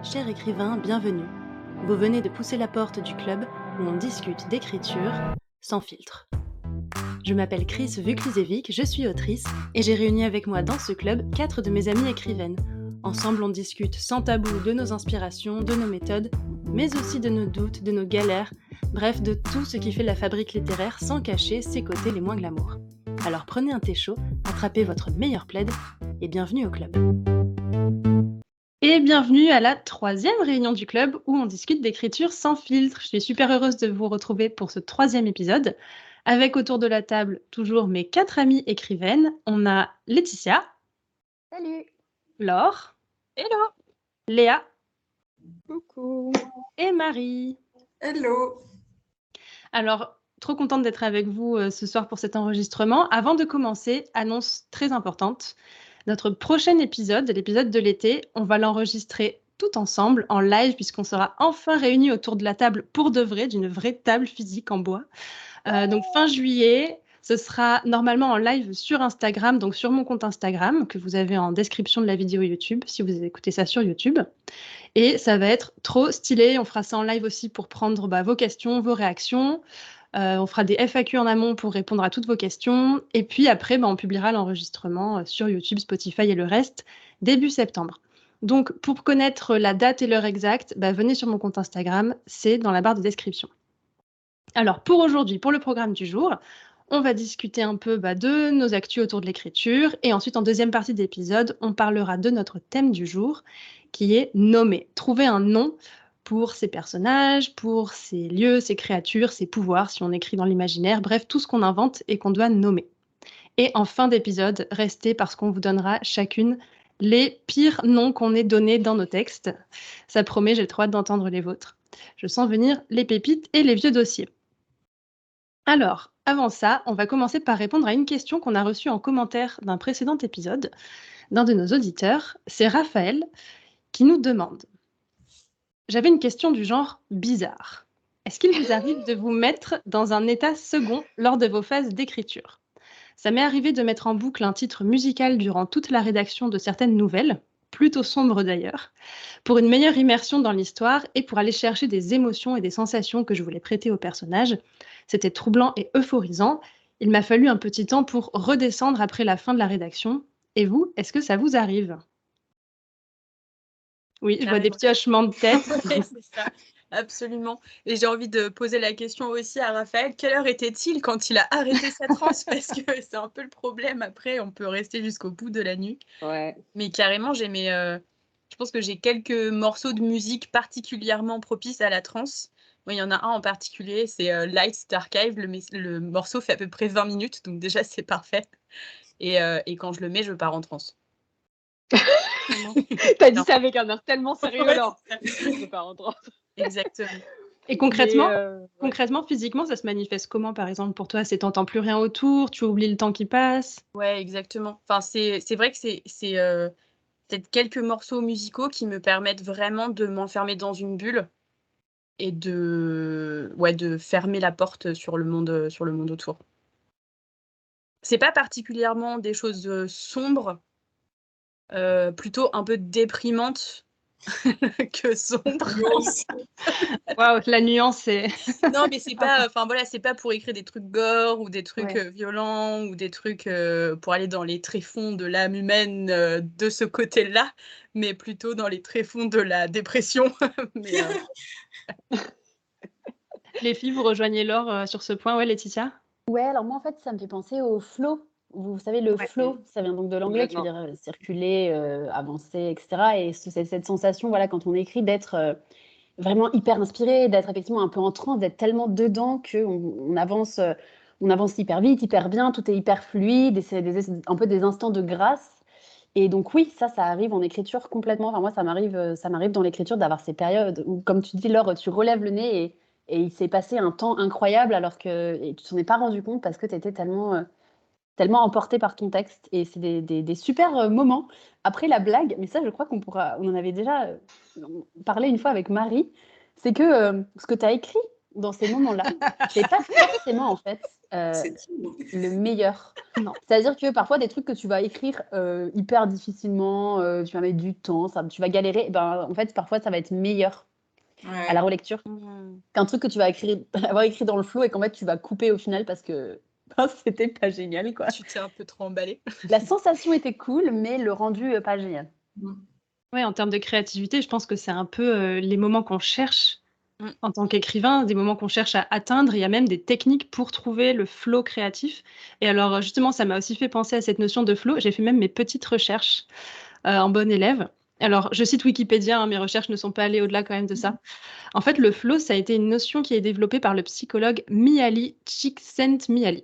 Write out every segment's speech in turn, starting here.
Cher écrivain, bienvenue. Vous venez de pousser la porte du club où on discute d'écriture sans filtre. Je m'appelle Chris Vuklizevic, je suis autrice et j'ai réuni avec moi dans ce club 4 de mes amies écrivaines. Ensemble, on discute sans tabou de nos inspirations, de nos méthodes, mais aussi de nos doutes, de nos galères, bref, de tout ce qui fait la fabrique littéraire sans cacher ses côtés les moins glamour. Alors prenez un thé chaud, attrapez votre meilleur plaid et bienvenue au club. Et bienvenue à la 3e réunion du club où on discute d'écriture sans filtre. Je suis super heureuse de vous retrouver pour ce 3e épisode. Avec autour de la table toujours mes 4 amies écrivaines. On a Laetitia. Salut. Laure. Hello. Léa. Coucou. Et Marie. Hello. Alors, trop contente d'être avec vous ce soir pour cet enregistrement. Avant de commencer, annonce très importante. Notre prochain épisode, l'épisode de l'été, on va l'enregistrer tout ensemble en live puisqu'on sera enfin réunis autour de la table pour de vrai, d'une vraie table physique en bois. Donc fin juillet, ce sera normalement en live sur Instagram, donc sur mon compte Instagram que vous avez en description de la vidéo YouTube si vous écoutez ça sur YouTube. Et ça va être trop stylé. On fera ça en live aussi pour prendre vos questions, vos réactions. On fera des FAQ en amont pour répondre à toutes vos questions. Et puis après, on publiera l'enregistrement sur YouTube, Spotify et le reste début septembre. Donc, pour connaître la date et l'heure exacte, venez sur mon compte Instagram, c'est dans la barre de description. Alors, pour aujourd'hui, pour le programme du jour, on va discuter un peu de nos actus autour de l'écriture. Et ensuite, en deuxième partie d'épisode, on parlera de notre thème du jour, qui est nommer. Trouver un nom pour ses personnages, pour ses lieux, ses créatures, ses pouvoirs, si on écrit dans l'imaginaire, bref, tout ce qu'on invente et qu'on doit nommer. Et en fin d'épisode, restez parce qu'on vous donnera chacune les pires noms qu'on ait donnés dans nos textes. Ça promet, j'ai trop hâte d'entendre les vôtres. Je sens venir les pépites et les vieux dossiers. Alors, avant ça, on va commencer par répondre à une question qu'on a reçue en commentaire d'un précédent épisode d'un de nos auditeurs. C'est Raphaël qui nous demande: j'avais une question du genre bizarre. Est-ce qu'il vous arrive de vous mettre dans un état second lors de vos phases d'écriture ? Ça m'est arrivé de mettre en boucle un titre musical durant toute la rédaction de certaines nouvelles, plutôt sombres d'ailleurs, pour une meilleure immersion dans l'histoire et pour aller chercher des émotions et des sensations que je voulais prêter au personnage. C'était troublant et euphorisant. Il m'a fallu un petit temps pour redescendre après la fin de la rédaction. Et vous, est-ce que ça vous arrive ? Oui, je vois des petits hochements de tête. Oui, c'est ça, absolument. Et j'ai envie de poser la question aussi à Raphaël. Quelle heure était-il quand il a arrêté sa transe ? Parce que c'est un peu le problème. Après, on peut rester jusqu'au bout de la nuit. Ouais. Mais carrément, je pense que j'ai quelques morceaux de musique particulièrement propices à la transe. Moi, il y en a un en particulier, c'est Lights Archive. Le morceau fait à peu près 20 minutes, donc déjà, c'est parfait. Et quand je le mets, je pars en transe. T'as dit ça avec un air tellement sérieux, Ouais, alors. c'est Je pars en transe. Exactement. Et concrètement, ouais. concrètement, physiquement, ça se manifeste comment, par exemple, pour toi ? C'est t'entends plus rien autour, tu oublies le temps qui passe ? Ouais, exactement. Enfin, c'est vrai que c'est peut-être quelques morceaux musicaux qui me permettent vraiment de m'enfermer dans une bulle et de fermer la porte sur le monde autour. C'est pas particulièrement des choses sombres, plutôt un peu déprimantes que sombres. Waouh, la nuance est... Non, mais c'est pas, c'est pas pour écrire des trucs gore ou des trucs Ouais. violents ou des trucs pour aller dans les tréfonds de l'âme humaine de ce côté-là, mais plutôt dans les tréfonds de la dépression. Mais, Les filles, vous rejoignez Laure sur ce point, ouais, Laetitia ? Ouais, alors moi, en fait, ça me fait penser au flow. Vous savez, le Ouais. flow, ça vient donc de l'anglais qui veut dire circuler, avancer, etc. Et cette sensation, voilà, quand on écrit, d'être vraiment hyper inspiré, d'être effectivement un peu en transe, d'être tellement dedans qu'on avance, on avance hyper vite, hyper bien, tout est hyper fluide, et c'est un peu des instants de grâce. Et donc oui, ça arrive en écriture complètement. Enfin, moi, ça m'arrive dans l'écriture d'avoir ces périodes où, comme tu dis, Laure, tu relèves le nez et il s'est passé un temps incroyable alors que et tu t'en es pas rendu compte parce que tu étais tellement emporté par ton texte. Et c'est des super moments. Après, la blague, mais ça, je crois on en avait déjà parlé une fois avec Marie, c'est que ce que tu as écrit dans ces moments-là, c'est pas forcément, en fait, le meilleur. Non. C'est-à-dire que parfois, des trucs que tu vas écrire hyper difficilement, tu vas mettre du temps, tu vas galérer, en fait, parfois, ça va être meilleur à la relecture qu'un truc que tu vas avoir écrit dans le flow et qu'en fait, tu vas couper au final parce que c'était pas génial, quoi. Tu t'es un peu trop emballé. La sensation était cool, mais le rendu, pas génial. Ouais, en termes de créativité, je pense que c'est un peu les moments qu'on cherche en tant qu'écrivain, des moments qu'on cherche à atteindre. Il y a même des techniques pour trouver le flow créatif. Et alors, justement, ça m'a aussi fait penser à cette notion de flow. J'ai fait même mes petites recherches en bonne élève. Alors, je cite Wikipédia, hein, mes recherches ne sont pas allées au-delà quand même de ça. En fait, le flow, ça a été une notion qui est développée par le psychologue Mihaly Csikszentmihalyi.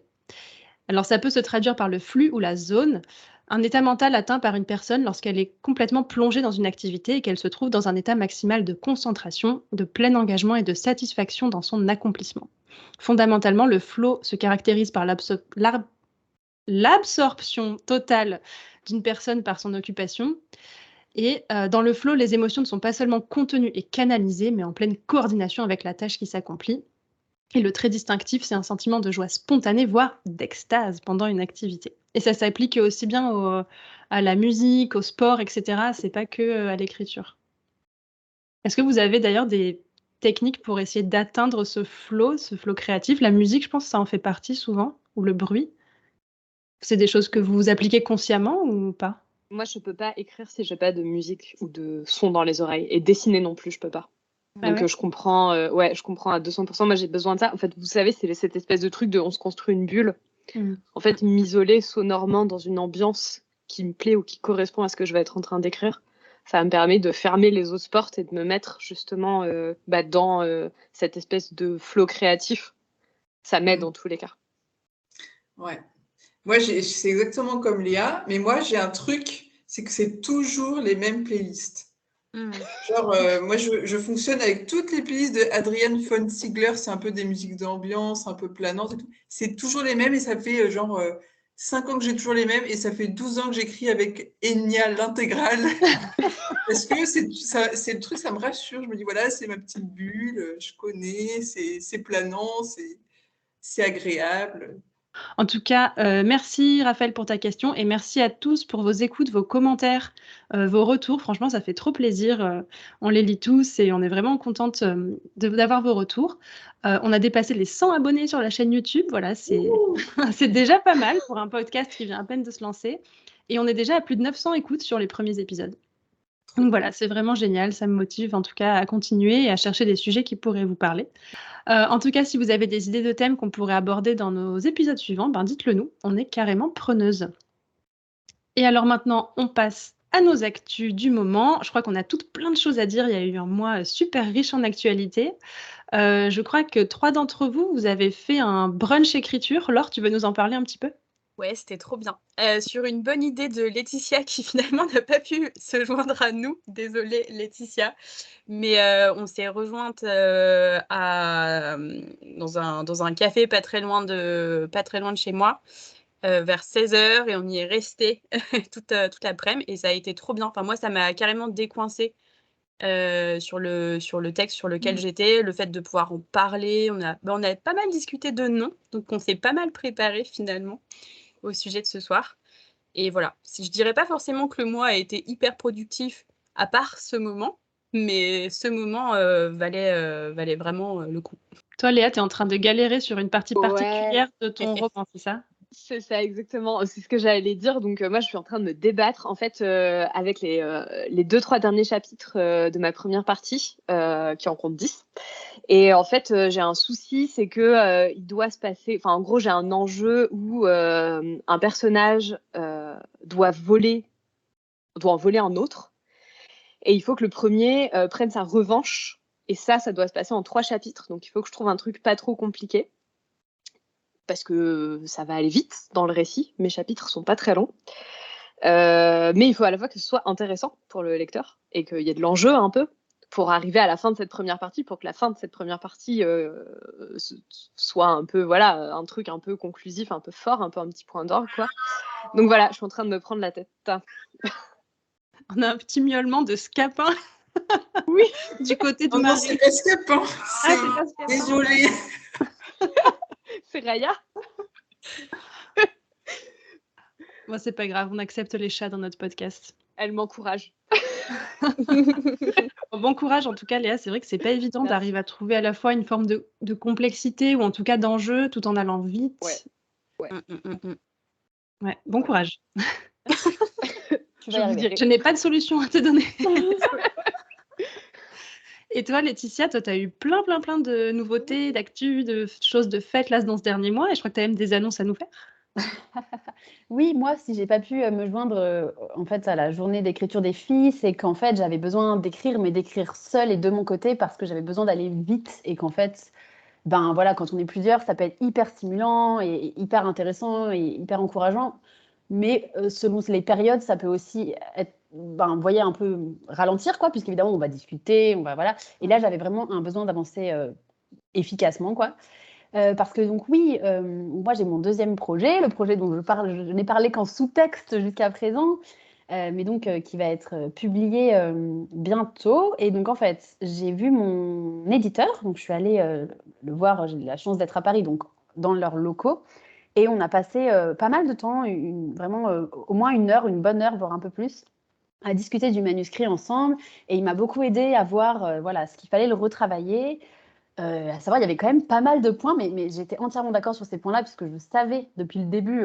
Alors, ça peut se traduire par le flux ou la zone, un état mental atteint par une personne lorsqu'elle est complètement plongée dans une activité et qu'elle se trouve dans un état maximal de concentration, de plein engagement et de satisfaction dans son accomplissement. Fondamentalement, le flow se caractérise par l'absorption totale d'une personne par son occupation. Et dans le flow, les émotions ne sont pas seulement contenues et canalisées, mais en pleine coordination avec la tâche qui s'accomplit. Et le trait distinctif, c'est un sentiment de joie spontanée, voire d'extase pendant une activité. Et ça s'applique aussi bien à la musique, au sport, etc. C'est pas que à l'écriture. Est-ce que vous avez d'ailleurs des techniques pour essayer d'atteindre ce flow créatif? La musique, je pense que ça en fait partie souvent, ou le bruit. C'est des choses que vous appliquez consciemment ou pas? Moi, je peux pas écrire si j'ai pas de musique ou de son dans les oreilles. Et dessiner non plus, je peux pas. Ah Donc ouais? je comprends à 200%. Moi, j'ai besoin de ça. En fait, vous savez, c'est cette espèce de truc de on se construit une bulle. En fait, m'isoler sonorement dans une ambiance qui me plaît ou qui correspond à ce que je vais être en train d'écrire, ça me permet de fermer les autres portes et de me mettre justement dans cette espèce de flow créatif. Ça m'aide en tous les cas. Ouais. Moi, c'est exactement comme Léa, mais moi, j'ai un truc, c'est que c'est toujours les mêmes playlists. Genre, moi, je fonctionne avec toutes les playlists de Adrienne von Ziegler, c'est un peu des musiques d'ambiance, un peu planantes et tout. C'est toujours les mêmes et ça fait 5 ans que j'ai toujours les mêmes et ça fait 12 ans que j'écris avec Enya l'intégrale. Parce que c'est le truc, ça me rassure. Je me dis, voilà, c'est ma petite bulle, je connais, c'est planant, c'est agréable. En tout cas, merci Raphaël pour ta question et merci à tous pour vos écoutes, vos commentaires, vos retours. Franchement, ça fait trop plaisir. On les lit tous et on est vraiment contente d'avoir vos retours. On a dépassé les 100 abonnés sur la chaîne YouTube. Voilà, c'est déjà pas mal pour un podcast qui vient à peine de se lancer. Et on est déjà à plus de 900 écoutes sur les premiers épisodes. Donc voilà, c'est vraiment génial. Ça me motive en tout cas à continuer et à chercher des sujets qui pourraient vous parler. En tout cas, si vous avez des idées de thèmes qu'on pourrait aborder dans nos épisodes suivants, dites-le nous, on est carrément preneuse. Et alors maintenant, on passe à nos actus du moment. Je crois qu'on a toutes plein de choses à dire. Il y a eu un mois super riche en actualité. Je crois que 3 d'entre vous, vous avez fait un brunch écriture. Laure, tu veux nous en parler un petit peu? Ouais, c'était trop bien. Sur une bonne idée de Laetitia qui finalement n'a pas pu se joindre à nous. Désolée Laetitia. Mais on s'est rejointes dans un café pas très loin de chez moi vers 16h et on y est resté toute l'après-midi et ça a été trop bien. Enfin, moi, ça m'a carrément décoincée sur le texte sur lequel j'étais. Le fait de pouvoir en parler, on a pas mal discuté de noms, donc on s'est pas mal préparé finalement au sujet de ce soir. Et voilà, je dirais pas forcément que le mois a été hyper productif à part ce moment, mais ce moment valait vraiment le coup. Toi, Léa, tu es en train de galérer sur une partie particulière de ton roman, c'est ça? C'est ça, exactement. C'est ce que j'allais dire. Donc, moi, je suis en train de me débattre, en fait, avec les 2-3 derniers chapitres de ma première partie, qui en compte 10. Et en fait, j'ai un souci, c'est que il doit se passer... Enfin, en gros, j'ai un enjeu où un personnage doit en voler un autre. Et il faut que le premier prenne sa revanche. Et ça doit se passer en 3 chapitres. Donc, il faut que je trouve un truc pas trop compliqué. Parce que ça va aller vite dans le récit. Mes chapitres sont pas très longs. Mais il faut à la fois que ce soit intéressant pour le lecteur et qu'il y ait de l'enjeu un peu pour arriver à la fin de cette première partie, pour que la fin de cette première partie soit un peu, voilà, un truc un peu conclusif, un peu fort, un peu un petit point d'orgue, quoi. Donc voilà, je suis en train de me prendre la tête. On a un petit miaulement de Scapin. Oui. Du côté de Non, Marie. c'est pas Scapin. Ah, c'est pas Scapin. Désolée. C'est Raya. Moi, c'est pas grave, on accepte les chats dans notre podcast. Elle m'encourage. Bon courage en tout cas, Léa. C'est vrai que c'est pas évident Merci. d'arriver à trouver à la fois une forme de complexité ou en tout cas d'enjeu tout en allant vite. Ouais. Ouais, bon courage. Tu vas y arriver. Je n'ai pas de solution à te donner. Et toi, Laetitia, tu as eu plein de nouveautés, d'actu, de choses de fêtes là dans ce dernier mois et je crois que tu as même des annonces à nous faire. Oui, moi, si j'ai pas pu me joindre en fait à la journée d'écriture des filles, c'est qu'en fait j'avais besoin d'écrire, mais d'écrire seule et de mon côté parce que j'avais besoin d'aller vite et qu'en fait, ben voilà, quand on est plusieurs, ça peut être hyper stimulant et hyper intéressant et hyper encourageant, mais selon les périodes, ça peut aussi être, ben, vous voyez, un peu ralentir quoi, puisqu'évidemment on va discuter, on va voilà. Et là, j'avais vraiment un besoin d'avancer efficacement quoi. Parce que donc oui, moi j'ai mon deuxième projet, le projet dont je n'ai parlé qu'en sous-texte jusqu'à présent, mais donc qui va être publié bientôt. Et donc en fait, j'ai vu mon éditeur, donc je suis allée le voir, j'ai eu la chance d'être à Paris, donc dans leurs locaux. Et on a passé pas mal de temps, vraiment au moins une bonne heure, voire un peu plus, à discuter du manuscrit ensemble. Et il m'a beaucoup aidé à voir voilà, ce qu'il fallait le retravailler. À savoir, il y avait quand même pas mal de points, mais j'étais entièrement d'accord sur ces points-là, puisque je savais depuis le début,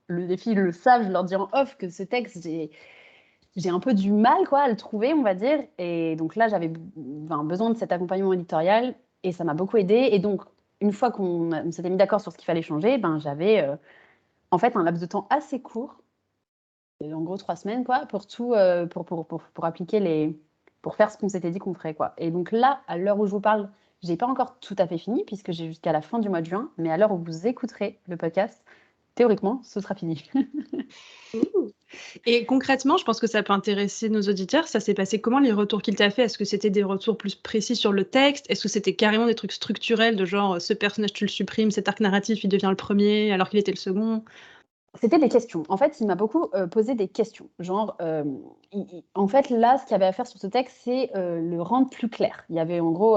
les filles le savent, je leur dis en off que ce texte, j'ai un peu du mal quoi, à le trouver, on va dire. Et donc là, j'avais besoin de cet accompagnement éditorial, et ça m'a beaucoup aidée. Et donc, une fois qu'on s'était mis d'accord sur ce qu'il fallait changer, j'avais en fait un laps de temps assez court, en gros 3 semaines, quoi, pour tout, pour appliquer pour faire ce qu'on s'était dit qu'on ferait, quoi. Et donc là, à l'heure où je vous parle, j'ai pas encore tout à fait fini, puisque j'ai jusqu'à la fin du mois de juin, mais à l'heure où vous écouterez le podcast, théoriquement, ce sera fini. Et concrètement, je pense que ça peut intéresser nos auditeurs. Ça s'est passé comment les retours qu'il t'a fait? Est-ce que c'était des retours plus précis sur le texte? Est-ce que c'était carrément des trucs structurels de genre ce personnage tu le supprimes, cet arc narratif il devient le premier alors qu'il était le second? C'était des questions. En fait, il m'a beaucoup posé des questions. Genre, en fait, là, ce qu'il y avait à faire sur ce texte, c'est le rendre plus clair. Il y avait en gros,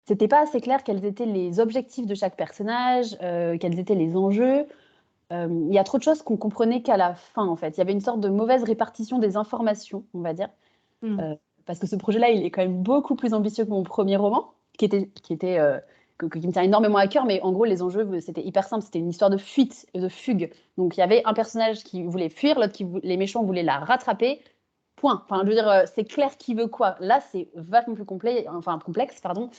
c'était pas assez clair quels étaient les objectifs de chaque personnage, quels étaient les enjeux. Il y a trop de choses qu'on comprenait qu'à la fin, en fait. Il y avait une sorte de mauvaise répartition des informations, on va dire. Parce que ce projet-là, il est quand même beaucoup plus ambitieux que mon premier roman, qui me tient énormément à cœur, mais en gros, les enjeux, c'était hyper simple. C'était une histoire de fuite, de fugue. Donc, il y avait un personnage qui voulait fuir, l'autre les méchants voulaient la rattraper. Point. Enfin, je veux dire, c'est clair qui veut quoi. Là, c'est vachement plus complexe, pardon.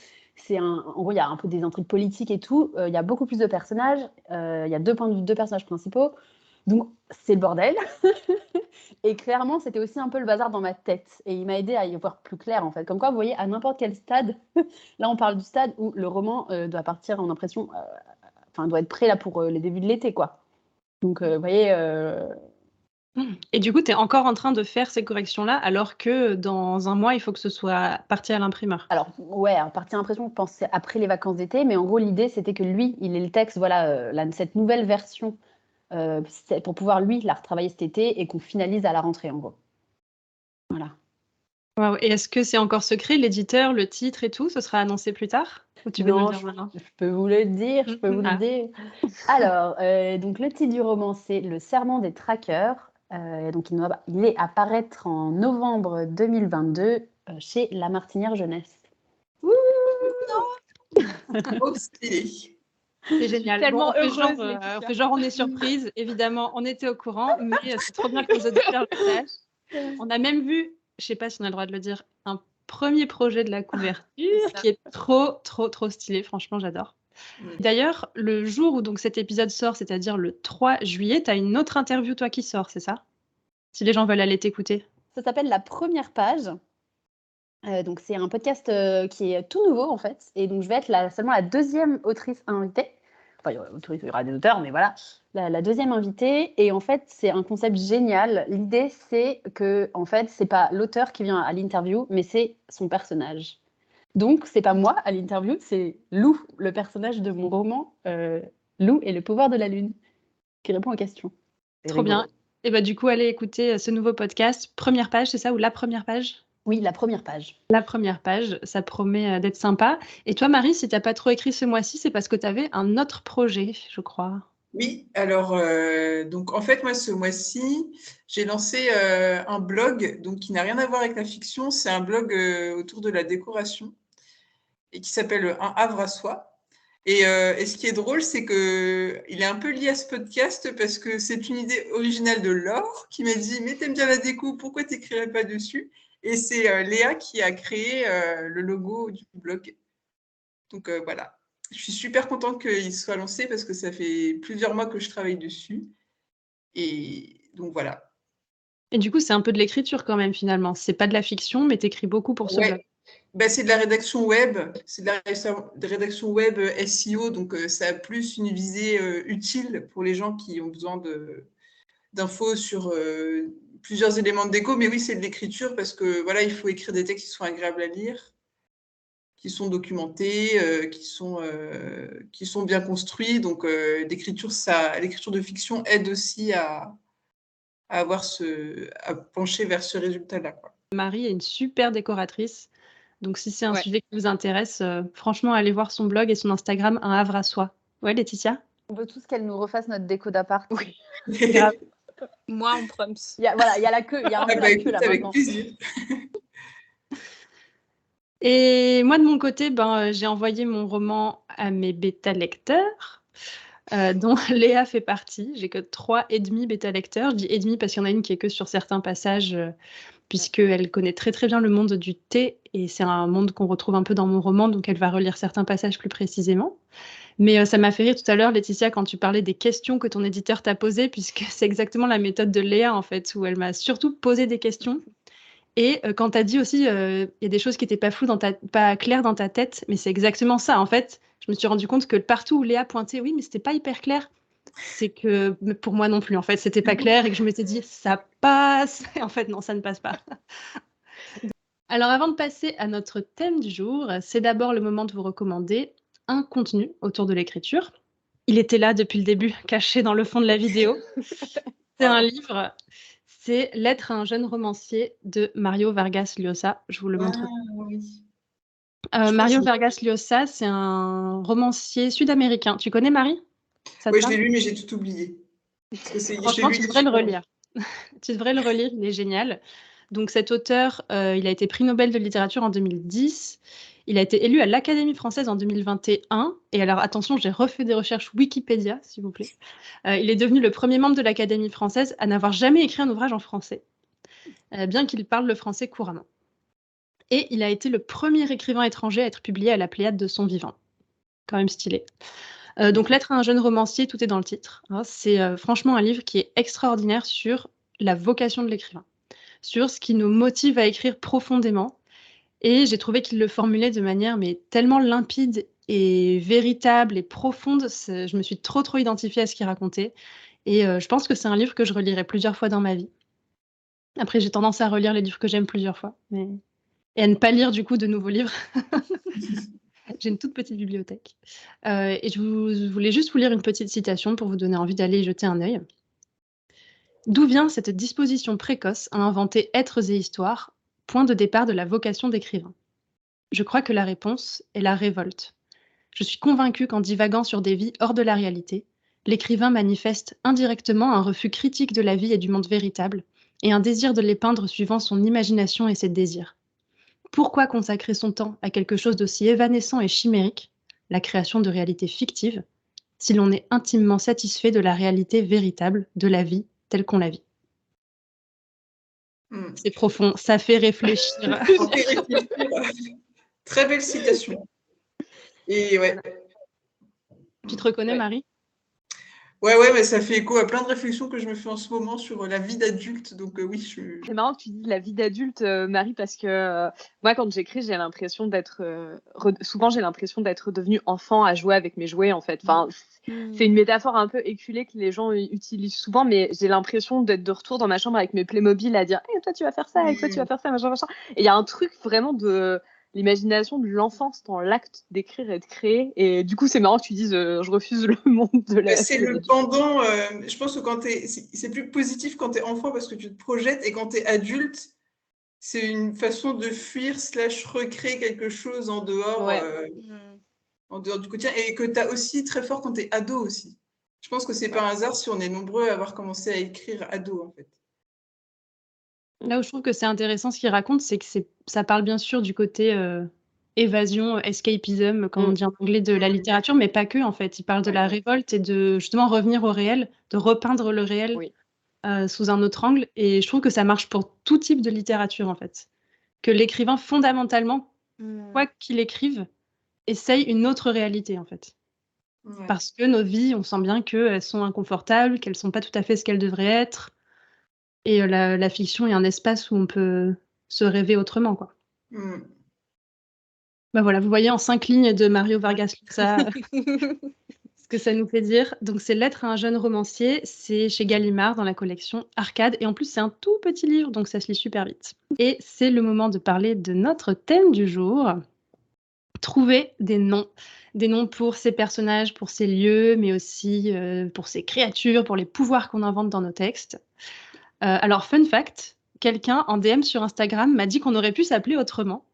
En gros, il y a un peu des intrigues politiques et tout. Il y a beaucoup plus de personnages. Il y a deux points de vue, deux personnages principaux. Donc, c'est le bordel. Et clairement, c'était aussi un peu le bazar dans ma tête. Et il m'a aidé à y voir plus clair, en fait. Comme quoi, vous voyez, à n'importe quel stade, là, on parle du stade où le roman doit partir en impression, doit être prêt là pour les débuts de l'été, quoi. Donc, vous voyez... Et du coup, tu es encore en train de faire ces corrections-là, alors que dans un mois, il faut que ce soit parti à l'imprimeur. Alors, ouais, parti à l'impression, je pense après les vacances d'été, mais en gros, l'idée, c'était que lui, il ait le texte, voilà, cette nouvelle version, pour pouvoir, lui, la retravailler cet été et qu'on finalise à la rentrée, en gros. Voilà. Wow. Et est-ce que c'est encore secret, l'éditeur, le titre et tout? Ce sera annoncé plus tard? Ou tu veux nous le dire maintenant? Je peux vous le dire, le dire. Alors, donc le titre du roman, c'est Le Serment des Traqueurs. Donc, il est à paraître en novembre 2022 chez La Martinière Jeunesse. Trop stylé. C'est génial. Tellement heureuse, on fait genre on est surprise. Évidemment, on était au courant, mais c'est trop bien que nos auditeurs le sachent. On a même vu, je sais pas si on a le droit de le dire, un premier projet de la couverture qui est trop stylé. Franchement, j'adore. D'ailleurs, le jour où donc cet épisode sort, c'est-à-dire le 3 juillet, tu as une autre interview, toi, qui sort, c'est ça? Si les gens veulent aller t'écouter. Ça s'appelle La Première Page. Donc, c'est un podcast qui est tout nouveau, en fait. Et donc, je vais être seulement la deuxième autrice invitée. Enfin, il y aura des auteurs, mais voilà. La deuxième invitée. Et en fait, c'est un concept génial. L'idée, c'est que, en fait, c'est pas l'auteur qui vient à l'interview, mais c'est son personnage. Donc, c'est pas moi à l'interview, c'est Lou, le personnage de mon roman Lou et le pouvoir de la lune, qui répond aux questions. Trop bien. Et bah, du coup, allez écouter ce nouveau podcast. Première page, c'est ça? Ou la première page? Oui, la première page. La première page, ça promet d'être sympa. Et toi, Marie, si tu n'as pas trop écrit ce mois-ci, c'est parce que tu avais un autre projet, je crois. Oui, alors, donc en fait, moi, ce mois-ci, j'ai lancé un blog donc, qui n'a rien à voir avec la fiction. C'est un blog autour de la décoration et qui s'appelle Un Havre à Soi. Et ce qui est drôle, c'est qu'il est un peu lié à ce podcast parce que c'est une idée originale de Laure qui m'a dit « Mais t'aimes bien la déco, pourquoi t'écrirais pas dessus ?» Et c'est Léa qui a créé le logo du blog. Donc voilà. Je suis super contente qu'il soit lancé parce que ça fait plusieurs mois que je travaille dessus. Et donc voilà. Et du coup, c'est un peu de l'écriture quand même finalement. C'est pas de la fiction, mais tu écris beaucoup pour ce blog. Bah, c'est de la rédaction web, c'est de la rédaction web SEO, donc ça a plus une visée utile pour les gens qui ont besoin d'infos sur plusieurs éléments de déco. Mais oui, c'est de l'écriture parce que voilà, il faut écrire des textes qui sont agréables à lire, qui sont documentés, qui sont bien construits. Donc l'écriture de fiction aide aussi à pencher vers ce résultat-là, quoi. Marie est une super décoratrice. Donc, si c'est un Ouais. sujet qui vous intéresse, franchement, allez voir son blog et son Instagram, Un Havre à Soi. Ouais, Laetitia? On veut tous qu'elle nous refasse notre déco d'appart. Oui. Grave. Moi, en proms. Il y a la queue, il y a un peu la queue là avec maintenant. plaisir. Et moi, de mon côté, j'ai envoyé mon roman à mes bêta-lecteurs, dont Léa fait partie. J'ai que 3,5 bêta-lecteurs. Je dis et demi parce qu'il y en a une qui est que sur certains passages, puisqu'elle connaît très très bien le monde du thé, et c'est un monde qu'on retrouve un peu dans mon roman, donc elle va relire certains passages plus précisément. Mais ça m'a fait rire tout à l'heure, Laetitia, quand tu parlais des questions que ton éditeur t'a posées, puisque c'est exactement la méthode de Léa, en fait, où elle m'a surtout posé des questions. Et quand tu as dit aussi, il y a des choses qui n'étaient pas claires dans ta tête, mais c'est exactement ça. En fait, je me suis rendu compte que partout où Léa pointait, oui, mais c'était pas hyper clair. C'est que pour moi non plus, en fait, c'était pas clair et que je m'étais dit, ça passe. Et en fait, non, ça ne passe pas. Alors, avant de passer à notre thème du jour, c'est d'abord le moment de vous recommander un contenu autour de l'écriture. Il était là depuis le début, caché dans le fond de la vidéo. C'est un livre, c'est Lettre à un jeune romancier de Mario Vargas Llosa. Je vous le montre. Oui. Mario Vargas Llosa, c'est un romancier sud-américain. Tu connais Marie? Oui, je l'ai lu, mais j'ai tout oublié. Franchement, tu devrais le relire. Tu devrais le relire, il est génial. Donc cet auteur, il a été prix Nobel de littérature en 2010. Il a été élu à l'Académie française en 2021. Et alors attention, j'ai refait des recherches Wikipédia, s'il vous plaît. Il est devenu le premier membre de l'Académie française à n'avoir jamais écrit un ouvrage en français, bien qu'il parle le français couramment. Et il a été le premier écrivain étranger à être publié à la Pléiade de son vivant. Quand même stylé. Donc Lettre à un jeune romancier, tout est dans le titre. Hein. C'est franchement un livre qui est extraordinaire sur la vocation de l'écrivain, sur ce qui nous motive à écrire profondément. Et j'ai trouvé qu'il le formulait de manière mais tellement limpide et véritable et profonde. Je me suis trop identifiée à ce qu'il racontait. Et je pense que c'est un livre que je relirai plusieurs fois dans ma vie. Après, j'ai tendance à relire les livres que j'aime plusieurs fois. Et à ne pas lire du coup de nouveaux livres. J'ai une toute petite bibliothèque. Et je voulais juste vous lire une petite citation pour vous donner envie d'aller y jeter un œil. D'où vient cette disposition précoce à inventer êtres et histoires, point de départ de la vocation d'écrivain? Je crois que la réponse est la révolte. Je suis convaincue qu'en divaguant sur des vies hors de la réalité, l'écrivain manifeste indirectement un refus critique de la vie et du monde véritable, et un désir de les peindre suivant son imagination et ses désirs. Pourquoi consacrer son temps à quelque chose d'aussi évanescent et chimérique, la création de réalités fictives, si l'on est intimement satisfait de la réalité véritable de la vie telle qu'on la vit? C'est profond, ça fait réfléchir. Très belle citation. Et ouais. Tu te reconnais, Marie? Ouais, mais ça fait écho à plein de réflexions que je me fais en ce moment sur la vie d'adulte. Donc oui, C'est marrant que tu dises la vie d'adulte, Marie, parce que moi, quand j'écris, j'ai l'impression d'être souvent j'ai l'impression d'être devenue enfant à jouer avec mes jouets, en fait. Enfin, c'est une métaphore un peu éculée que les gens utilisent souvent, mais j'ai l'impression d'être de retour dans ma chambre avec mes Playmobil à dire hey, toi tu vas faire ça, et toi tu vas faire ça, machin. Et il y a un truc vraiment de l'imagination de l'enfance dans l'acte d'écrire et de créer. Et du coup, c'est marrant que tu dises je refuse le monde de la... C'est le pendant, je pense que c'est plus positif quand tu es enfant parce que tu te projettes, et quand tu es adulte, c'est une façon de fuir / recréer quelque chose en dehors, en dehors du quotidien, et que tu as aussi très fort quand tu es ado aussi. Je pense que c'est pas un hasard si on est nombreux à avoir commencé à écrire ado, en fait. Là où je trouve que c'est intéressant ce qu'il raconte, c'est que ça parle bien sûr du côté, évasion, escapism, comme on dit en anglais, de la littérature, mais pas que, en fait. Il parle de la révolte et de justement revenir au réel, de repeindre le réel, sous un autre angle, et je trouve que ça marche pour tout type de littérature, en fait. Que l'écrivain, fondamentalement, quoi qu'il écrive, essaye une autre réalité, en fait. Ouais. Parce que nos vies, on sent bien qu'elles sont inconfortables, qu'elles sont pas tout à fait ce qu'elles devraient être, et la fiction est un espace où on peut se rêver autrement, quoi. Bah, voilà, vous voyez en 5 lignes de Mario Vargas Llosa ce que ça nous fait dire. Donc c'est Lettres à un jeune romancier, c'est chez Gallimard dans la collection Arcade, et en plus c'est un tout petit livre, donc ça se lit super vite. Et c'est le moment de parler de notre thème du jour. Trouver des noms pour ces personnages, pour ces lieux, mais aussi, pour ces créatures, pour les pouvoirs qu'on invente dans nos textes. Alors fun fact, quelqu'un en DM sur Instagram m'a dit qu'on aurait pu s'appeler autrement,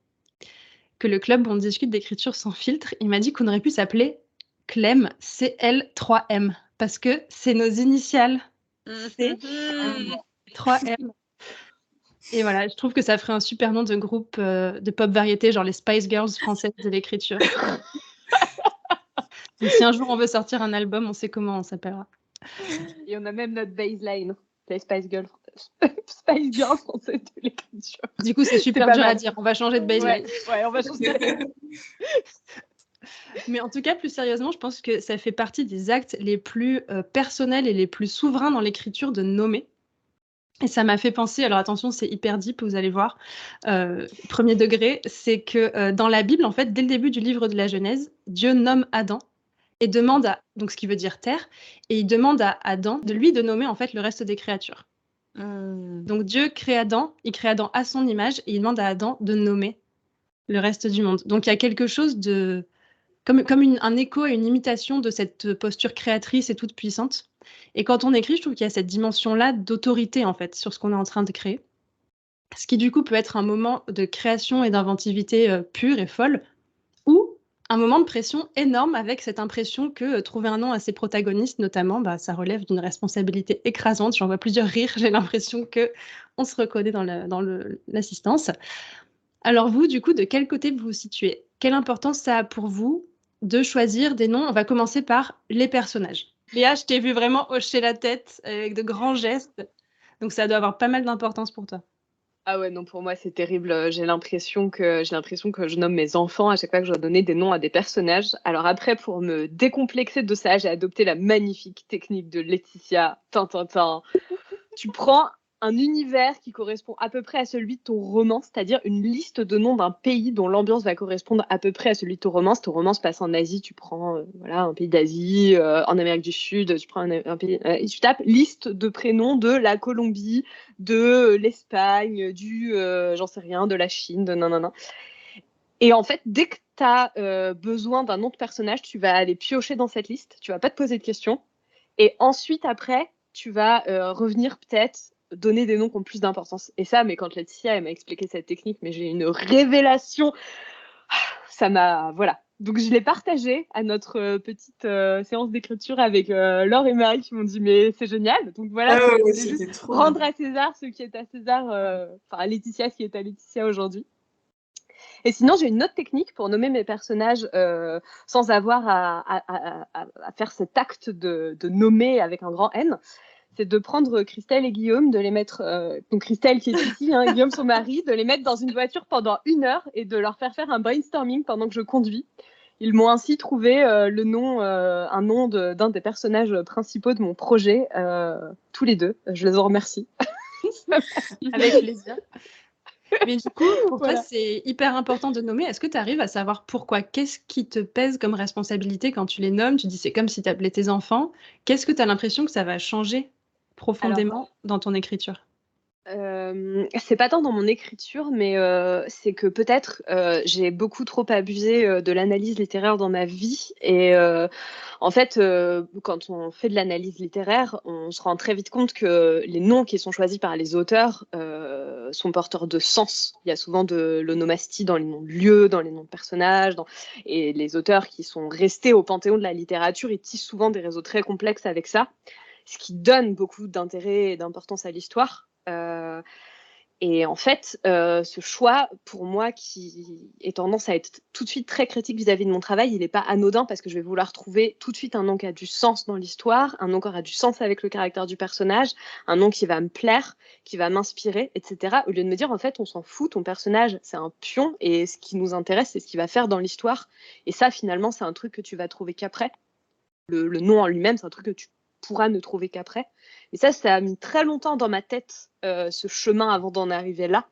que le club où on discute d'écriture sans filtre, il m'a dit qu'on aurait pu s'appeler Clem, CL3M, parce que c'est nos initiales, C3M. Et voilà, je trouve que ça ferait un super nom de groupe, de pop variété, genre les Spice Girls françaises de l'écriture. Donc si un jour on veut sortir un album, on sait comment on s'appellera. Et on a même notre baseline, les Spice Girls françaises de l'écriture. Du coup, c'est super dur à dire. On va changer de baseline. Ouais, on va changer. Mais en tout cas, plus sérieusement, je pense que ça fait partie des actes les plus personnels et les plus souverains dans l'écriture de nommer. Et ça m'a fait penser, alors attention, c'est hyper deep, vous allez voir, premier degré, c'est que dans la Bible, en fait, dès le début du livre de la Genèse, Dieu nomme Adam et demande donc ce qui veut dire terre, et il demande à Adam de nommer en fait le reste des créatures. Donc Dieu crée Adam, il crée Adam à son image et il demande à Adam de nommer le reste du monde. Donc il y a quelque chose de comme un écho et une imitation de cette posture créatrice et toute puissante. Et quand on écrit, je trouve qu'il y a cette dimension-là d'autorité en fait sur ce qu'on est en train de créer. Ce qui du coup peut être un moment de création et d'inventivité pure et folle, ou un moment de pression énorme avec cette impression que trouver un nom à ses protagonistes, notamment, bah, ça relève d'une responsabilité écrasante. J'en vois plusieurs rires, j'ai l'impression qu'on se reconnaît dans l'assistance. Alors vous, du coup, de quel côté vous vous situez? Quelle importance ça a pour vous de choisir des noms? On va commencer par les personnages. Léa, je t'ai vu vraiment hocher la tête avec de grands gestes, donc ça doit avoir pas mal d'importance pour toi. Ah ouais, non, pour moi, c'est terrible. J'ai l'impression que je nomme mes enfants à chaque fois que je dois donner des noms à des personnages. Alors après, pour me décomplexer de ça, j'ai adopté la magnifique technique de Laetitia. Tu prends un univers qui correspond à peu près à celui de ton roman, c'est-à-dire une liste de noms d'un pays dont l'ambiance va correspondre à peu près à celui de ton roman. Si ton roman se passe en Asie, tu prends un pays d'Asie, en Amérique du Sud, tu prends un pays, et tu tapes liste de prénoms de la Colombie, de l'Espagne, j'en sais rien, de la Chine, de nanana. Et en fait, dès que tu as besoin d'un nom de personnage, tu vas aller piocher dans cette liste, tu vas pas te poser de questions. Et ensuite, après, tu vas revenir peut-être donner des noms qui ont plus d'importance. Et ça, mais quand Laetitia m'a expliqué cette technique, mais j'ai une révélation. Ça m'a... Voilà. Donc, je l'ai partagé à notre petite séance d'écriture avec Laure et Marie qui m'ont dit, mais c'est génial. Donc, voilà, c'est juste rendre à César ce qui est à César, à Laetitia ce qui est à Laetitia aujourd'hui. Et sinon, j'ai une autre technique pour nommer mes personnages sans avoir à faire cet acte de nommer avec un grand N. C'est de prendre Christelle et Guillaume, de les mettre, donc Christelle qui est ici, Guillaume son mari, de les mettre dans une voiture pendant 1 heure et de leur faire un brainstorming pendant que je conduis. Ils m'ont ainsi trouvé un nom d'un des personnages principaux de mon projet, tous les deux. Je les en remercie. Avec plaisir. Mais du coup, pour toi, c'est hyper important de nommer. Est-ce que tu arrives à savoir pourquoi? Qu'est-ce qui te pèse comme responsabilité quand tu les nommes? Tu dis c'est comme si tu appelais tes enfants. Qu'est-ce que tu as l'impression que ça va changer profondément dans ton écriture? C'est pas tant dans mon écriture, mais c'est que peut-être j'ai beaucoup trop abusé de l'analyse littéraire dans ma vie. Et en fait, quand on fait de l'analyse littéraire, on se rend très vite compte que les noms qui sont choisis par les auteurs sont porteurs de sens. Il y a souvent de l'onomastie dans les noms de lieux, dans les noms de personnages. Et les auteurs qui sont restés au panthéon de la littérature, ils tissent souvent des réseaux très complexes avec ça, ce qui donne beaucoup d'intérêt et d'importance à l'histoire. Et en fait, ce choix, pour moi, qui est tendance à être tout de suite très critique vis-à-vis de mon travail, il n'est pas anodin parce que je vais vouloir trouver tout de suite un nom qui a du sens dans l'histoire, un nom qui aura du sens avec le caractère du personnage, un nom qui va me plaire, qui va m'inspirer, etc. Au lieu de me dire, en fait, on s'en fout, ton personnage, c'est un pion et ce qui nous intéresse, c'est ce qu'il va faire dans l'histoire. Et ça, finalement, c'est un truc que tu vas trouver qu'après. Le nom en lui-même, c'est un truc que tu pourras ne trouver qu'après. Et ça a mis très longtemps dans ma tête, ce chemin avant d'en arriver là.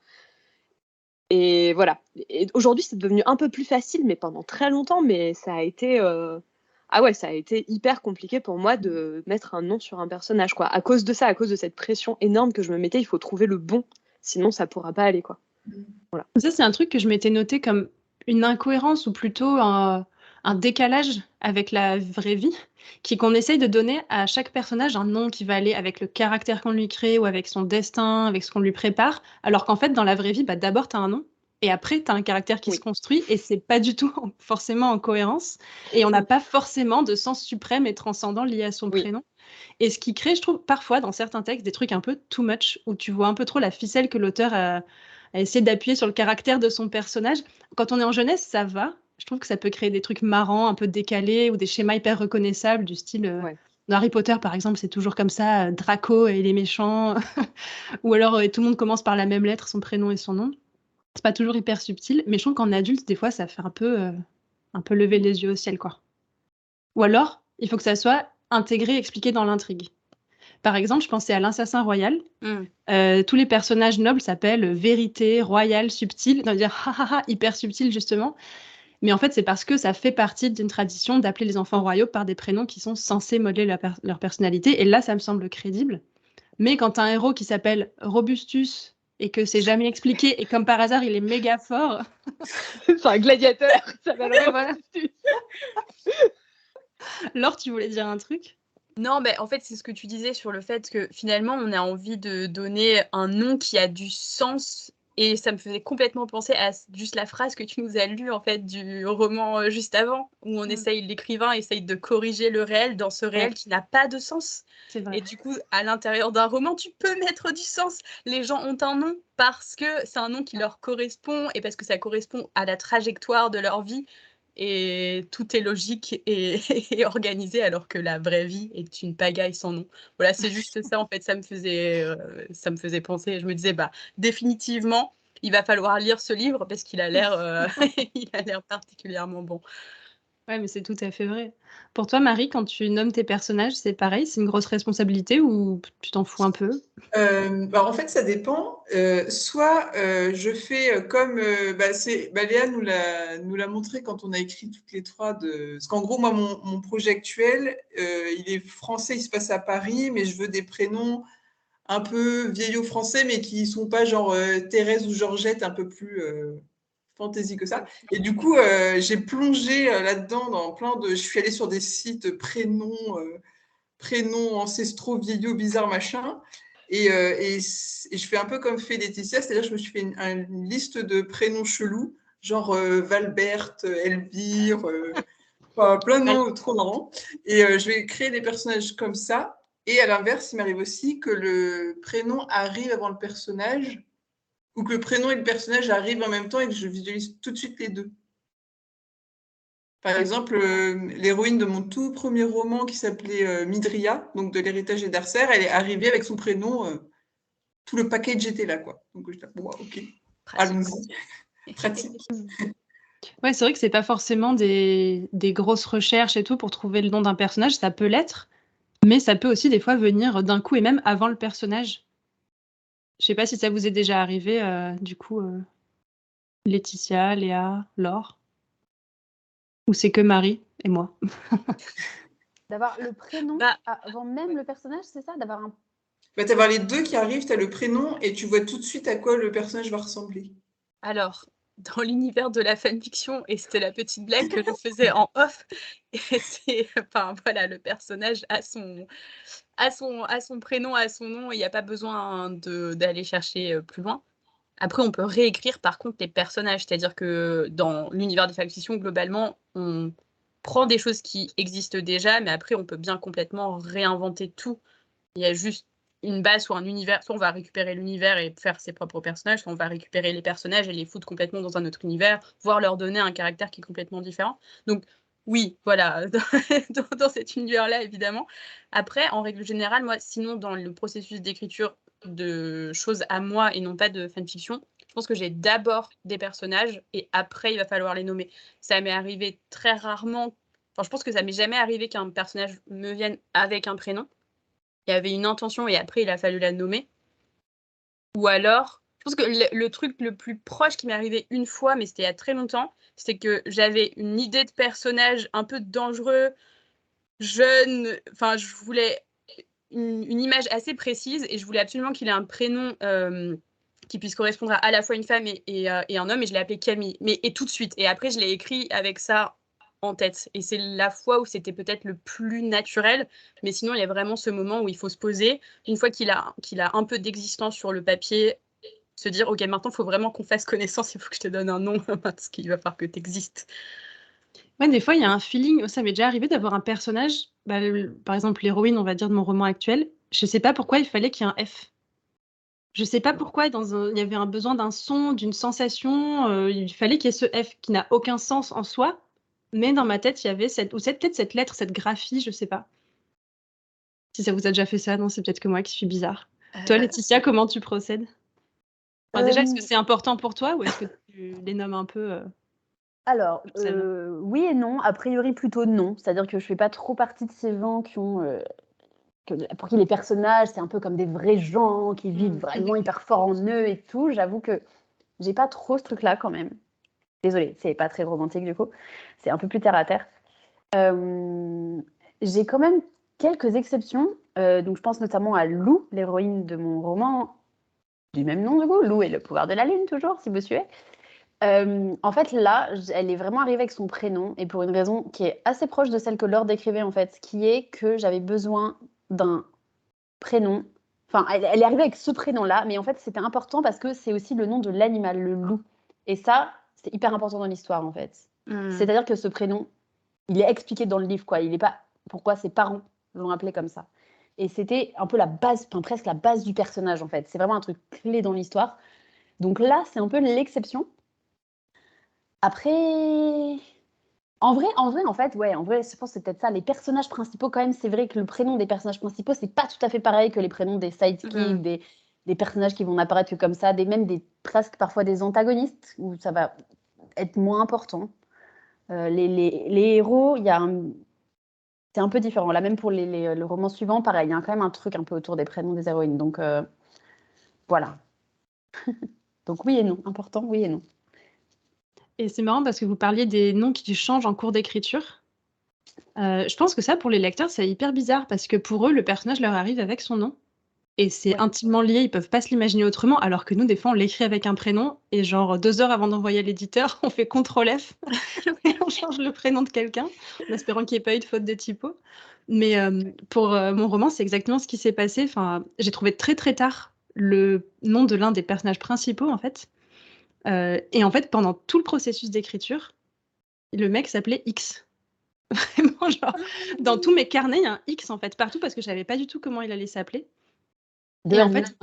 Et voilà. Et aujourd'hui, c'est devenu un peu plus facile, mais pendant très longtemps, mais ça a été... ça a été hyper compliqué pour moi de mettre un nom sur un personnage, quoi. À cause de ça, à cause de cette pression énorme que je me mettais, il faut trouver le bon, sinon ça pourra pas aller, quoi. Voilà. Ça, c'est un truc que je m'étais noté comme une incohérence ou plutôt un décalage avec la vraie vie, qui est qu'on essaye de donner à chaque personnage un nom qui va aller avec le caractère qu'on lui crée ou avec son destin, avec ce qu'on lui prépare, alors qu'en fait, dans la vraie vie, d'abord, tu as un nom et après, tu as un caractère qui se construit et c'est pas du tout forcément en cohérence et on n'a pas forcément de sens suprême et transcendant lié à son prénom. Et ce qui crée, je trouve, parfois, dans certains textes, des trucs un peu too much, où tu vois un peu trop la ficelle que l'auteur a essayé d'appuyer sur le caractère de son personnage. Quand on est en jeunesse, ça va. Je trouve que ça peut créer des trucs marrants, un peu décalés, ou des schémas hyper reconnaissables, du style... Dans Harry Potter, par exemple, c'est toujours comme ça, Draco et les méchants, ou alors tout le monde commence par la même lettre, son prénom et son nom. C'est pas toujours hyper subtil, mais je trouve qu'en adulte, des fois, ça fait un peu lever les yeux au ciel, quoi. Ou alors, il faut que ça soit intégré, expliqué dans l'intrigue. Par exemple, je pensais à l'Assassin Royal. Tous les personnages nobles s'appellent Vérité, Royal, Subtil. On va dire hyper subtil, justement. Mais en fait, c'est parce que ça fait partie d'une tradition d'appeler les enfants royaux par des prénoms qui sont censés modeler leur personnalité. Et là, ça me semble crédible. Mais quand tu as un héros qui s'appelle Robustus et que c'est jamais expliqué, et comme par hasard, il est méga fort. C'est un gladiateur qui s'appelle Robustus. Laure, tu voulais dire un truc ? Non, en fait, c'est ce que tu disais sur le fait que finalement, on a envie de donner un nom qui a du sens. Et ça me faisait complètement penser à juste la phrase que tu nous as lue, en fait, du roman juste avant, où l'écrivain essaye de corriger le réel dans ce réel qui n'a pas de sens. C'est vrai. Et du coup, à l'intérieur d'un roman, tu peux mettre du sens. Les gens ont un nom parce que c'est un nom qui leur correspond et parce que ça correspond à la trajectoire de leur vie. Et tout est logique et organisé, alors que la vraie vie est une pagaille sans nom. Voilà, c'est juste ça, en fait, ça me faisait penser. Je me disais, définitivement, il va falloir lire ce livre parce qu'il a l'air particulièrement bon. Ouais, mais c'est tout à fait vrai. Pour toi, Marie, quand tu nommes tes personnages, c'est pareil, c'est une grosse responsabilité ou tu t'en fous un peu ? En fait, ça dépend. Soit je fais comme Léa nous l'a montré quand on a écrit toutes les trois. Parce qu'en gros, moi, mon projet actuel, il est français, il se passe à Paris, mais je veux des prénoms un peu vieillots français, mais qui ne sont pas genre Thérèse ou Georgette, un peu plus fantasy que ça. Et du coup, j'ai plongé là-dedans dans plein de... Je suis allée sur des sites prénoms ancestraux, vieillots, bizarres, machin. Et je fais un peu comme fait Laetitia, c'est-à-dire que je me suis fait une liste de prénoms chelous, genre Valbert, Elvire, plein de noms trop marrants. Et je vais créer des personnages comme ça. Et à l'inverse, il m'arrive aussi que le prénom arrive avant le personnage, ou que le prénom et le personnage arrivent en même temps et que je visualise tout de suite les deux. Par exemple, l'héroïne de mon tout premier roman qui s'appelait Midria, donc de l'héritage d'Arcer, elle est arrivée avec son prénom, tout le package était là, quoi. Donc je dis, ok, allons-y. Pratique. Ouais, c'est vrai que c'est pas forcément des grosses recherches et tout pour trouver le nom d'un personnage, ça peut l'être, mais ça peut aussi des fois venir d'un coup et même avant le personnage. Je sais pas si ça vous est déjà arrivé, du coup, Laetitia, Léa, Laure, ou c'est que Marie et moi. D'avoir le prénom avant même le personnage, c'est ça ? D'avoir un Bah, tu vas les deux qui arrivent, tu as le prénom et tu vois tout de suite à quoi le personnage va ressembler. Alors, dans l'univers de la fanfiction, et c'était la petite blague que je faisais en off, et c'est, enfin voilà, le personnage a son prénom, a son nom, il n'y a pas besoin d'aller chercher plus loin. Après, on peut réécrire par contre les personnages, c'est-à-dire que dans l'univers des fanfictions, globalement, on prend des choses qui existent déjà, mais après, on peut bien complètement réinventer tout. Il y a juste une base ou un univers, soit on va récupérer l'univers et faire ses propres personnages, soit on va récupérer les personnages et les foutre complètement dans un autre univers, voire leur donner un caractère qui est complètement différent. Donc oui, voilà, dans cet univers-là, évidemment. Après, en règle générale, moi, sinon, dans le processus d'écriture de choses à moi et non pas de fanfiction, je pense que j'ai d'abord des personnages et après, il va falloir les nommer. Ça m'est arrivé très rarement, enfin, je pense que ça m'est jamais arrivé qu'un personnage me vienne avec un prénom. Il y avait une intention et après, il a fallu la nommer. Ou alors, je pense que le truc le plus proche qui m'est arrivé une fois, mais c'était il y a très longtemps, c'est que j'avais une idée de personnage un peu dangereux, jeune, enfin, je voulais une image assez précise et je voulais absolument qu'il ait un prénom qui puisse correspondre à la fois une femme et un homme, et je l'ai appelé Camille, et tout de suite. Et après, je l'ai écrit avec ça en tête. Et c'est la fois où c'était peut-être le plus naturel, mais sinon, il y a vraiment ce moment où il faut se poser. Une fois qu'il a un peu d'existence sur le papier, se dire, OK, maintenant, il faut vraiment qu'on fasse connaissance, il faut que je te donne un nom, parce qu'il va falloir que tu existes. Ouais, des fois, il y a un feeling, ça m'est déjà arrivé d'avoir un personnage, par exemple l'héroïne, on va dire, de mon roman actuel, je sais pas pourquoi il fallait qu'il y ait un F. Je sais pas pourquoi il y avait un besoin d'un son, d'une sensation, il fallait qu'il y ait ce F qui n'a aucun sens en soi, mais dans ma tête, il y avait peut-être cette lettre, cette graphie, je sais pas. Si ça vous a déjà fait ça, non, c'est peut-être que moi qui suis bizarre. Toi, Laetitia, comment tu procèdes? Enfin, déjà, est-ce que c'est important pour toi ou est-ce que tu les nommes un peu Alors, oui et non. A priori, plutôt non. C'est-à-dire que je fais pas trop partie de ces gens qui ont pour qui les personnages, c'est un peu comme des vrais gens qui vivent vraiment hyper fort en eux et tout. J'avoue que j'ai pas trop ce truc-là quand même. Désolée, c'est pas très romantique du coup. C'est un peu plus terre à terre. J'ai quand même quelques exceptions. Donc je pense notamment à Lou, l'héroïne de mon roman du même nom du coup. Lou et le pouvoir de la lune, toujours, si vous suivez. En fait, là, elle est vraiment arrivée avec son prénom, et pour une raison qui est assez proche de celle que Laure décrivait, en fait, qui est que j'avais besoin d'un prénom. Enfin, elle est arrivée avec ce prénom-là, mais en fait, c'était important parce que c'est aussi le nom de l'animal, le loup. Et ça, c'est hyper important dans l'histoire, en fait. C'est-à-dire que ce prénom, il est expliqué dans le livre, quoi. Il n'est pas pourquoi ses parents l'ont appelé comme ça. Et c'était un peu la base, enfin presque la base du personnage, en fait. C'est vraiment un truc clé dans l'histoire. Donc là, c'est un peu l'exception. Après, en vrai, en fait, ouais, en vrai, je pense que c'est peut-être ça. Les personnages principaux, quand même, c'est vrai que le prénom des personnages principaux, c'est pas tout à fait pareil que les prénoms des sidekicks, des personnages qui vont n'apparaître que comme ça, même presque parfois des antagonistes, où ça va être moins important. Les héros, c'est un peu différent. Là, même pour le roman suivant, pareil, il y a quand même un truc un peu autour des prénoms des héroïnes. Donc, voilà. Donc, oui et non. Important, oui et non. Et c'est marrant parce que vous parliez des noms qui changent en cours d'écriture. Je pense que ça, pour les lecteurs, c'est hyper bizarre parce que pour eux, le personnage leur arrive avec son nom. Et c'est intimement lié, ils peuvent pas se l'imaginer autrement, alors que nous, des fois, on l'écrit avec un prénom et genre 2 heures avant d'envoyer à l'éditeur, on fait CTRL F et on change le prénom de quelqu'un en espérant qu'il n'y ait pas eu de faute de typo. Mais pour mon roman, c'est exactement ce qui s'est passé. Enfin, j'ai trouvé très très tard le nom de l'un des personnages principaux, en fait. Et en fait, pendant tout le processus d'écriture, le mec s'appelait X. Vraiment, genre, dans tous mes carnets, il y a un X, en fait, partout, parce que je savais pas du tout comment il allait s'appeler. Et en fait,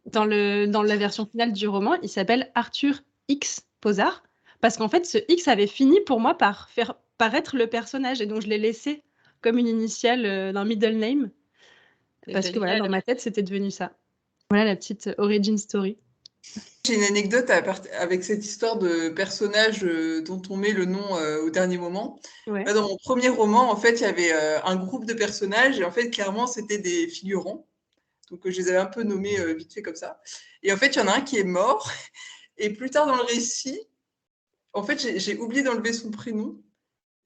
dans la version finale du roman, il s'appelle Arthur X Posard, parce qu'en fait, ce X avait fini pour moi par faire paraître le personnage, et donc je l'ai laissé comme une initiale d'un middle name, parce que voilà, dans ma tête, c'était devenu ça. Voilà la petite origin story. J'ai une anecdote avec cette histoire de personnage dont on met le nom au dernier moment. Ouais. Dans mon premier roman, en fait, il y avait un groupe de personnages, et en fait, clairement, c'était des figurants. Donc, je les avais un peu nommés vite fait comme ça. Et en fait, il y en a un qui est mort. Et plus tard dans le récit, en fait, j'ai oublié d'enlever son prénom.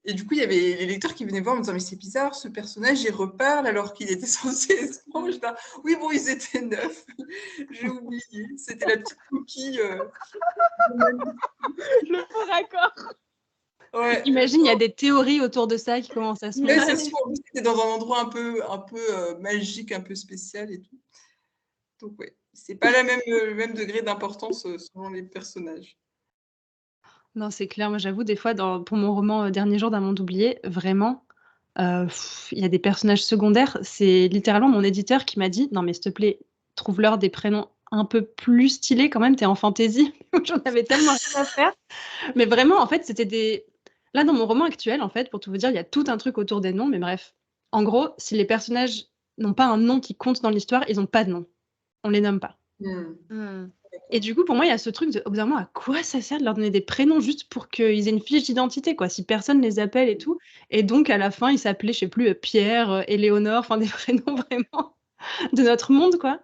Et du coup, il y avait les lecteurs qui venaient voir en me disant « Mais c'est bizarre, ce personnage, il reparle alors qu'il était censé être mort. » Oui, bon, ils étaient 9. J'ai oublié. C'était la petite coquille. Le faux raccord. Ouais. Imagine, il y a des théories autour de ça qui commencent à se Mais monter. c'est sûr, c'était dans un endroit un peu magique, un peu spécial et tout. Donc, ouais, c'est pas le même degré d'importance selon les personnages. Non, c'est clair. Moi, j'avoue, des fois, pour mon roman Dernier jour d'un monde oublié, vraiment, il y a des personnages secondaires. C'est littéralement mon éditeur qui m'a dit « Non, mais s'il te plaît, trouve-leur des prénoms un peu plus stylés quand même, t'es en fantaisie. » J'en avais tellement rien à faire. Mais vraiment, en fait, c'était des... Là, dans mon roman actuel, en fait, pour tout vous dire, il y a tout un truc autour des noms. Mais bref, en gros, si les personnages n'ont pas un nom qui compte dans l'histoire, ils n'ont pas de nom. On les nomme pas. Et du coup, pour moi, il y a ce truc de, au bout d'un moment, à quoi ça sert de leur donner des prénoms juste pour qu'ils aient une fiche d'identité, quoi, si personne les appelle et tout. Et donc, à la fin, ils s'appelaient, je sais plus, Pierre, Éléonore, enfin des prénoms vraiment de notre monde, quoi.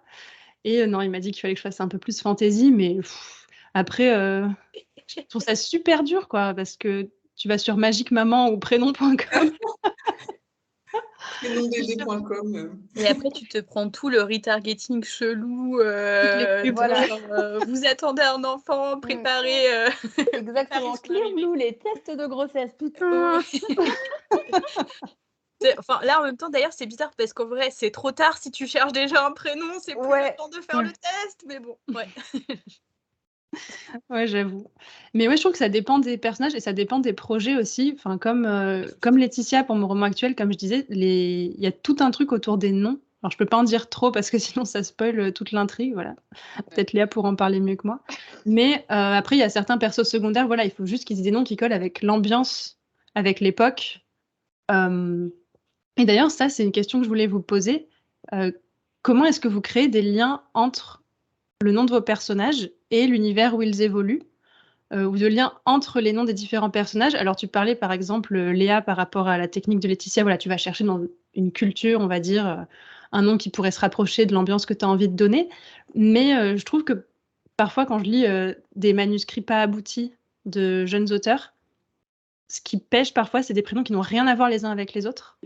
Et non, il m'a dit qu'il fallait que je fasse un peu plus fantaisie, mais après, je trouve ça super dur, quoi, parce que tu vas sur magiquemaman ou prénom.com. Prénomdd.com. Et après, tu te prends tout le retargeting chelou. Voilà. Vous attendez un enfant, préparez. Exactement. préparez Clear-nous les tests de grossesse, putain. Enfin, là, en même temps, d'ailleurs, c'est bizarre parce qu'en vrai, c'est trop tard si tu cherches déjà un prénom, c'est plus le temps de faire le test, mais bon, ouais. Ouais, j'avoue. Mais ouais, je trouve que ça dépend des personnages et ça dépend des projets aussi. Enfin, comme Laetitia pour mon roman actuel, comme je disais, il y a tout un truc autour des noms. Alors, je peux pas en dire trop parce que sinon ça spoil toute l'intrigue, voilà. Peut-être Léa pourra en parler mieux que moi. Mais après, il y a certains persos secondaires, voilà, il faut juste qu'ils aient des noms qui collent avec l'ambiance, avec l'époque. Et d'ailleurs, ça, c'est une question que je voulais vous poser. Comment est-ce que vous créez des liens entre le nom de vos personnages et l'univers où ils évoluent, ou de liens entre les noms des différents personnages? Alors, tu parlais par exemple, Léa, par rapport à la technique de Laetitia, voilà, tu vas chercher dans une culture, on va dire, un nom qui pourrait se rapprocher de l'ambiance que tu as envie de donner. Mais je trouve que parfois, quand je lis des manuscrits pas aboutis de jeunes auteurs, ce qui pêche parfois, c'est des prénoms qui n'ont rien à voir les uns avec les autres.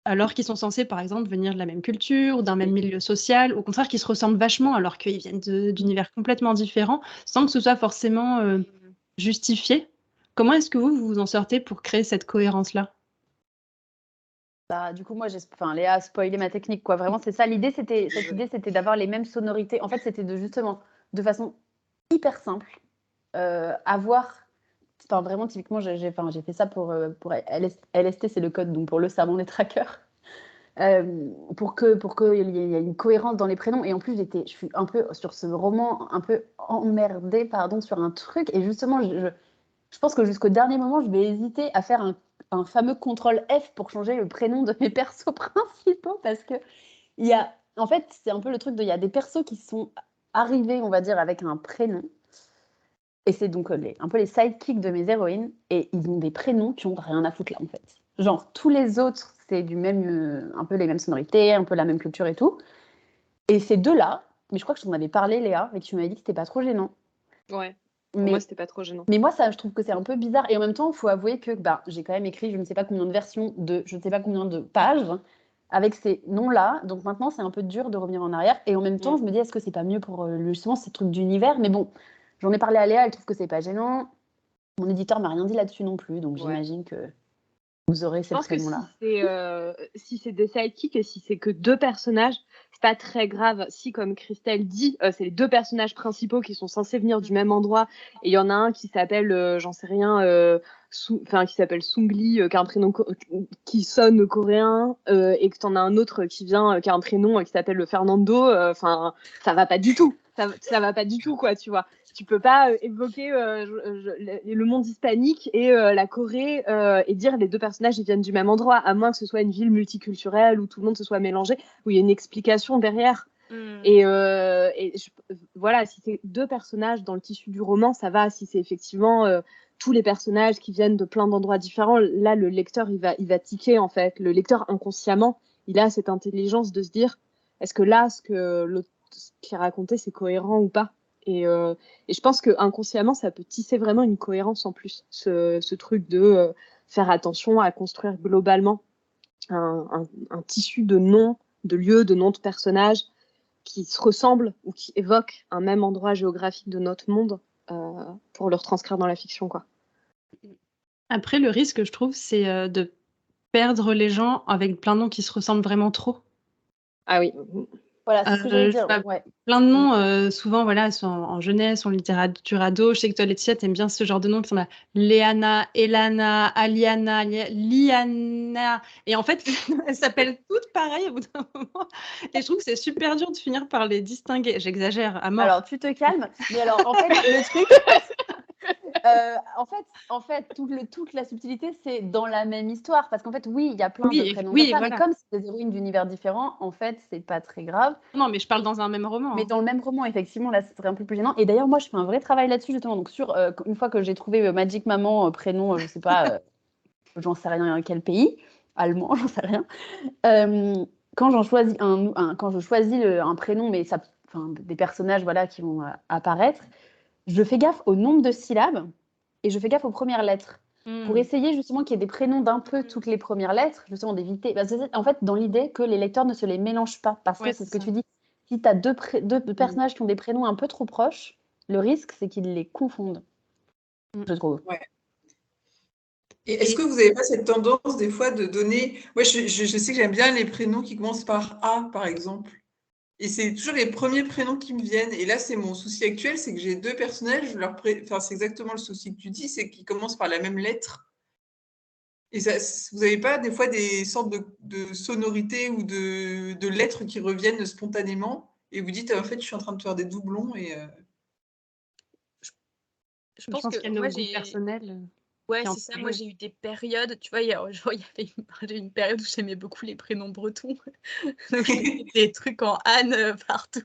Alors qu'ils sont censés, par exemple, venir de la même culture, d'un même milieu social, au contraire, qui se ressemblent vachement, alors qu'ils viennent d'univers complètement différents, sans que ce soit forcément justifié. Comment est-ce que vous vous en sortez pour créer cette cohérence-là? Bah, du coup, moi, Léa a spoilé ma technique, quoi. Vraiment, c'est ça. Cette idée, c'était d'avoir les mêmes sonorités. En fait, c'était justement, de façon hyper simple, avoir... Enfin, vraiment, typiquement, j'ai fait ça pour LST, c'est le code, donc pour le savon des trackers. Pour qu'il y ait une cohérence dans les prénoms. Et en plus, je suis un peu sur ce roman, un peu emmerdée, pardon, sur un truc. Et justement, je pense que jusqu'au dernier moment, je vais hésiter à faire un fameux contrôle F pour changer le prénom de mes persos principaux. Parce que en fait, c'est un peu le truc il y a des persos qui sont arrivés, on va dire, avec un prénom. Et c'est donc un peu les sidekicks de mes héroïnes. Et ils ont des prénoms qui n'ont rien à foutre là, en fait. Genre, tous les autres, c'est un peu les mêmes sonorités, un peu la même culture et tout. Et ces deux-là, mais je crois que je t'en avais parlé, Léa, et que tu m'avais dit que c'était pas trop gênant. Ouais, pour moi, c'était pas trop gênant. Mais moi, ça, je trouve que c'est un peu bizarre. Et en même temps, il faut avouer que j'ai quand même écrit je ne sais pas combien de versions de je ne sais pas combien de pages avec ces noms-là. Donc maintenant, c'est un peu dur de revenir en arrière. Et en même temps, je me dis, est-ce que c'est pas mieux pour justement ces trucs d'univers? Mais bon, j'en ai parlé à Léa, elle trouve que c'est pas gênant. Mon éditeur m'a rien dit là-dessus non plus, donc j'imagine que vous aurez ces prénoms-là. Si c'est des sidekicks et si c'est que deux personnages, c'est pas très grave. Si, comme Christelle dit, c'est les deux personnages principaux qui sont censés venir du même endroit, et il y en a un qui s'appelle, j'en sais rien, qui s'appelle Sungli, qui a un prénom qui sonne coréen, et que t'en as un autre qui vient, qui a un prénom qui s'appelle Fernando. Enfin, ça va pas du tout. Ça va pas du tout, quoi, tu vois. Tu peux pas évoquer le monde hispanique et la Corée et dire les deux personnages ils viennent du même endroit, à moins que ce soit une ville multiculturelle où tout le monde se soit mélangé, où il y a une explication derrière. Voilà, si c'est deux personnages dans le tissu du roman, ça va. Si c'est effectivement tous les personnages qui viennent de plein d'endroits différents, là le lecteur il va tiquer, en fait. Le lecteur inconsciemment, il a cette intelligence de se dire est-ce que là ce qui est raconté c'est cohérent ou pas. Et je pense que inconsciemment ça peut tisser vraiment une cohérence en plus, ce truc de faire attention à construire globalement un tissu de noms, de lieux, de noms de personnages qui se ressemblent ou qui évoquent un même endroit géographique de notre monde pour le retranscrire dans la fiction, quoi. Après, le risque, je trouve, c'est de perdre les gens avec plein de noms qui se ressemblent vraiment trop. Ah oui. Voilà, c'est ce que j'allais dire. Ouais. Plein de noms, souvent, voilà, sont en jeunesse, en littérature ado. Je sais que toi, Laetitia, t'aimes bien ce genre de noms qui sont là. Léana, Elana, Aliana, Liana. Et en fait, elles s'appellent toutes pareilles au bout d'un moment. Et je trouve que c'est super dur de finir par les distinguer. J'exagère à mort. Alors, tu te calmes. Mais alors, en fait, le truc... en fait, toute la subtilité, c'est dans la même histoire. Parce qu'en fait, oui, il y a plein de prénoms comme ça, mais comme c'est des héroïnes d'univers différents, en fait, c'est pas très grave. Non, mais je parle dans un même roman. Mais dans le même roman, effectivement, là, c'est un peu plus gênant. Et d'ailleurs, moi, je fais un vrai travail là-dessus, justement. Donc, une fois que j'ai trouvé Magic Maman, prénom, je sais pas, j'en sais rien, quel pays, allemand, j'en sais rien. Quand je choisis un prénom, mais des personnages, voilà, qui vont apparaître, je fais gaffe au nombre de syllabes et je fais gaffe aux premières lettres pour essayer justement qu'il y ait des prénoms d'un peu toutes les premières lettres, justement d'éviter. En fait, dans l'idée que les lecteurs ne se les mélangent pas, parce que c'est ce que tu dis. Si tu as deux personnages qui ont des prénoms un peu trop proches, le risque, c'est qu'ils les confondent. Je trouve. Ouais. Et est-ce que vous n'avez pas cette tendance des fois de donner... Moi, je sais que j'aime bien les prénoms qui commencent par A, par exemple. Et c'est toujours les premiers prénoms qui me viennent. Et là, c'est mon souci actuel, c'est que j'ai deux personnages. C'est exactement le souci que tu dis, c'est qu'ils commencent par la même lettre. Et ça, vous n'avez pas des fois des sortes de sonorités ou de lettres qui reviennent spontanément et vous dites, en fait, je suis en train de faire des doublons et... Je pense qu'il y a nos goûts personnels. Ouais, c'est ça. Moi, j'ai eu des périodes, tu vois, il y avait une période où j'aimais beaucoup les prénoms bretons. Donc, des trucs en Anne partout.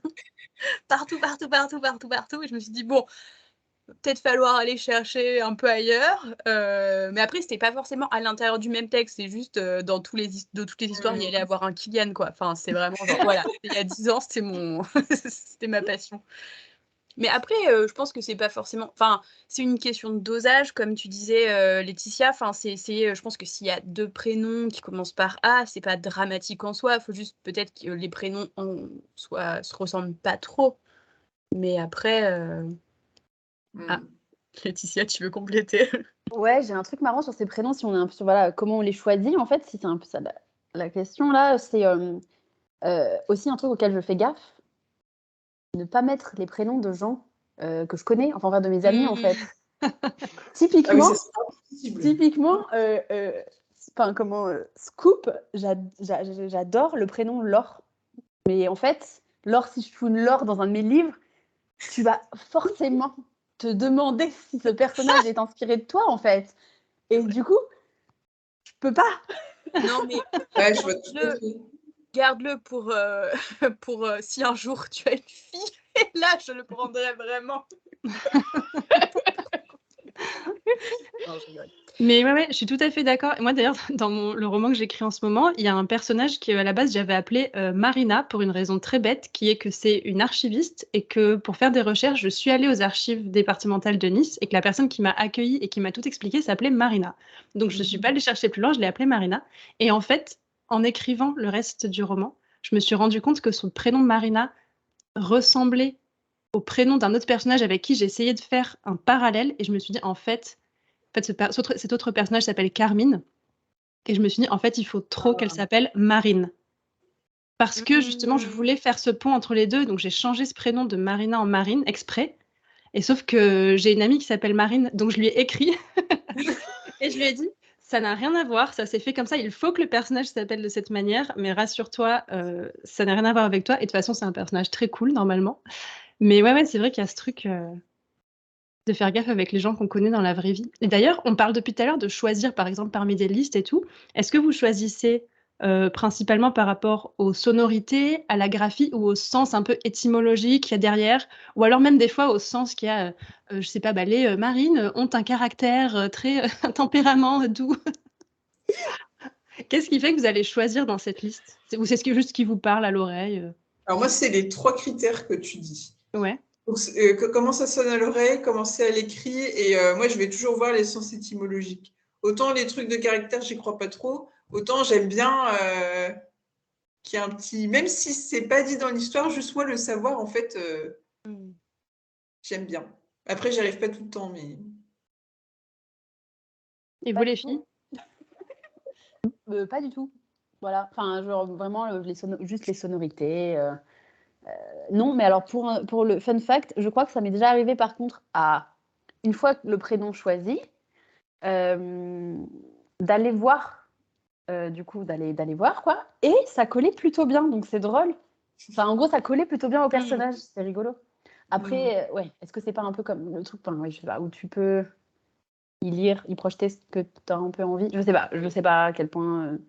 Et je me suis dit, bon, peut-être falloir aller chercher un peu ailleurs. Mais après, c'était pas forcément à l'intérieur du même texte. C'est juste de toutes les histoires, il y allait avoir un Kylian, quoi. Enfin, c'est vraiment genre, voilà. Il y a 10 ans, c'était ma passion. Mais après, je pense que c'est pas forcément... Enfin, c'est une question de dosage, comme tu disais, Laetitia. Enfin, je pense que s'il y a deux prénoms qui commencent par A, c'est pas dramatique en soi. Il faut juste peut-être que les prénoms en soi se ressemblent pas trop. Mais après... Ah, Laetitia, tu veux compléter? Ouais, j'ai un truc marrant sur ces prénoms, si on est un peu sur comment on les choisit, en fait, si c'est un peu ça la question là, c'est aussi un truc auquel je fais gaffe, ne pas mettre les prénoms de gens que je connais, enfin de mes amis en fait. Typiquement, Scoop, j'adore le prénom Laure. Mais en fait, Laure, si je fous une Laure dans un de mes livres, tu vas forcément te demander si ce personnage est inspiré de toi en fait. Et du coup, je peux pas. Non, mais ouais, je vois tout à fait. Garde-le pour si un jour tu as une fille. Et là, je le prendrais vraiment. Non, je rigole. Mais ouais, je suis tout à fait d'accord. Moi, d'ailleurs, dans le roman que j'écris en ce moment, il y a un personnage que, à la base, j'avais appelé Marina pour une raison très bête, qui est que c'est une archiviste et que pour faire des recherches, je suis allée aux archives départementales de Nice et que la personne qui m'a accueillie et qui m'a tout expliqué s'appelait Marina. Donc, je ne suis pas allée chercher plus loin, je l'ai appelée Marina. Et en fait, en écrivant le reste du roman, je me suis rendu compte que son prénom Marina ressemblait au prénom d'un autre personnage avec qui j'ai essayé de faire un parallèle et je me suis dit, en fait, cet autre personnage s'appelle Carmine. Et je me suis dit, en fait, il faut trop qu'elle s'appelle Marine. Parce que justement, je voulais faire ce pont entre les deux. Donc, j'ai changé ce prénom de Marina en Marine, exprès. Et sauf que j'ai une amie qui s'appelle Marine, donc je lui ai écrit. Et je lui ai dit, ça n'a rien à voir, ça s'est fait comme ça. Il faut que le personnage s'appelle de cette manière. Mais rassure-toi, ça n'a rien à voir avec toi. Et de toute façon, c'est un personnage très cool, normalement. Mais ouais, c'est vrai qu'il y a ce truc... de faire gaffe avec les gens qu'on connaît dans la vraie vie. Et d'ailleurs, on parle depuis tout à l'heure de choisir, par exemple, parmi des listes et tout. Est-ce que vous choisissez principalement par rapport aux sonorités, à la graphie ou au sens un peu étymologique qu'il y a derrière, ou alors même des fois au sens qu'il y a, je sais pas, les marines ont un caractère un tempérament doux. Qu'est-ce qui fait que vous allez choisir dans cette liste? Ou c'est juste ce qui vous parle à l'oreille? Alors moi, c'est les 3 critères que tu dis. Ouais. Donc, comment ça sonne à l'oreille, comment c'est à l'écrit, et moi, je vais toujours voir les sens étymologiques. Autant les trucs de caractère, j'y crois pas trop. Autant j'aime bien qu'il y ait un petit... Même si c'est pas dit dans l'histoire, juste moi le savoir, en fait, j'aime bien. Après, j'y arrive pas tout le temps, mais... Et vous, les filles? Pas du tout. Voilà. Enfin, genre vraiment juste les sonorités. Non, mais alors pour le fun fact, je crois que ça m'est déjà arrivé par contre une fois que le prénom choisi, d'aller voir, d'aller voir quoi, et ça collait plutôt bien, donc c'est drôle. Enfin, en gros, ça collait plutôt bien au personnage, c'est rigolo. Après, ouais, est-ce que c'est pas un peu comme le truc, je sais pas, où tu peux y lire, y projeter ce que tu as un peu envie? Je sais pas à quel point.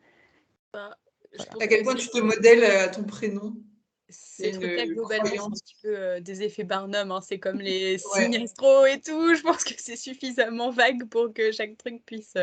À quel point tu te modèles à ton prénom? C'est globalement un petit peu des effets Barnum, hein. C'est comme les signes astro et tout. Je pense que c'est suffisamment vague pour que chaque truc puisse.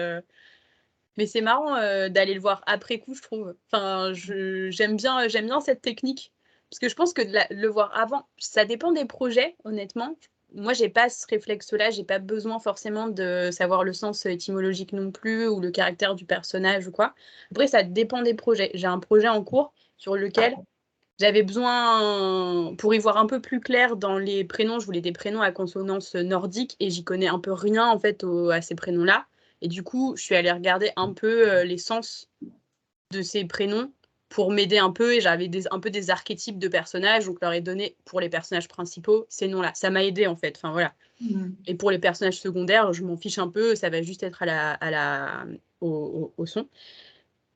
Mais c'est marrant d'aller le voir après coup, je trouve. Enfin, j'aime bien cette technique parce que je pense que le voir avant, ça dépend des projets, honnêtement. Moi, j'ai pas ce réflexe-là. J'ai pas besoin forcément de savoir le sens étymologique non plus ou le caractère du personnage ou quoi. Après, ça dépend des projets. J'ai un projet en cours sur lequel j'avais besoin, pour y voir un peu plus clair dans les prénoms, je voulais des prénoms à consonance nordique et j'y connais un peu rien en fait à ces prénoms-là. Et du coup, je suis allée regarder un peu les sens de ces prénoms pour m'aider un peu et j'avais un peu des archétypes de personnages, donc je leur ai donné pour les personnages principaux ces noms-là. Ça m'a aidé en fait. Enfin voilà. Et pour les personnages secondaires, je m'en fiche un peu, ça va juste être au son.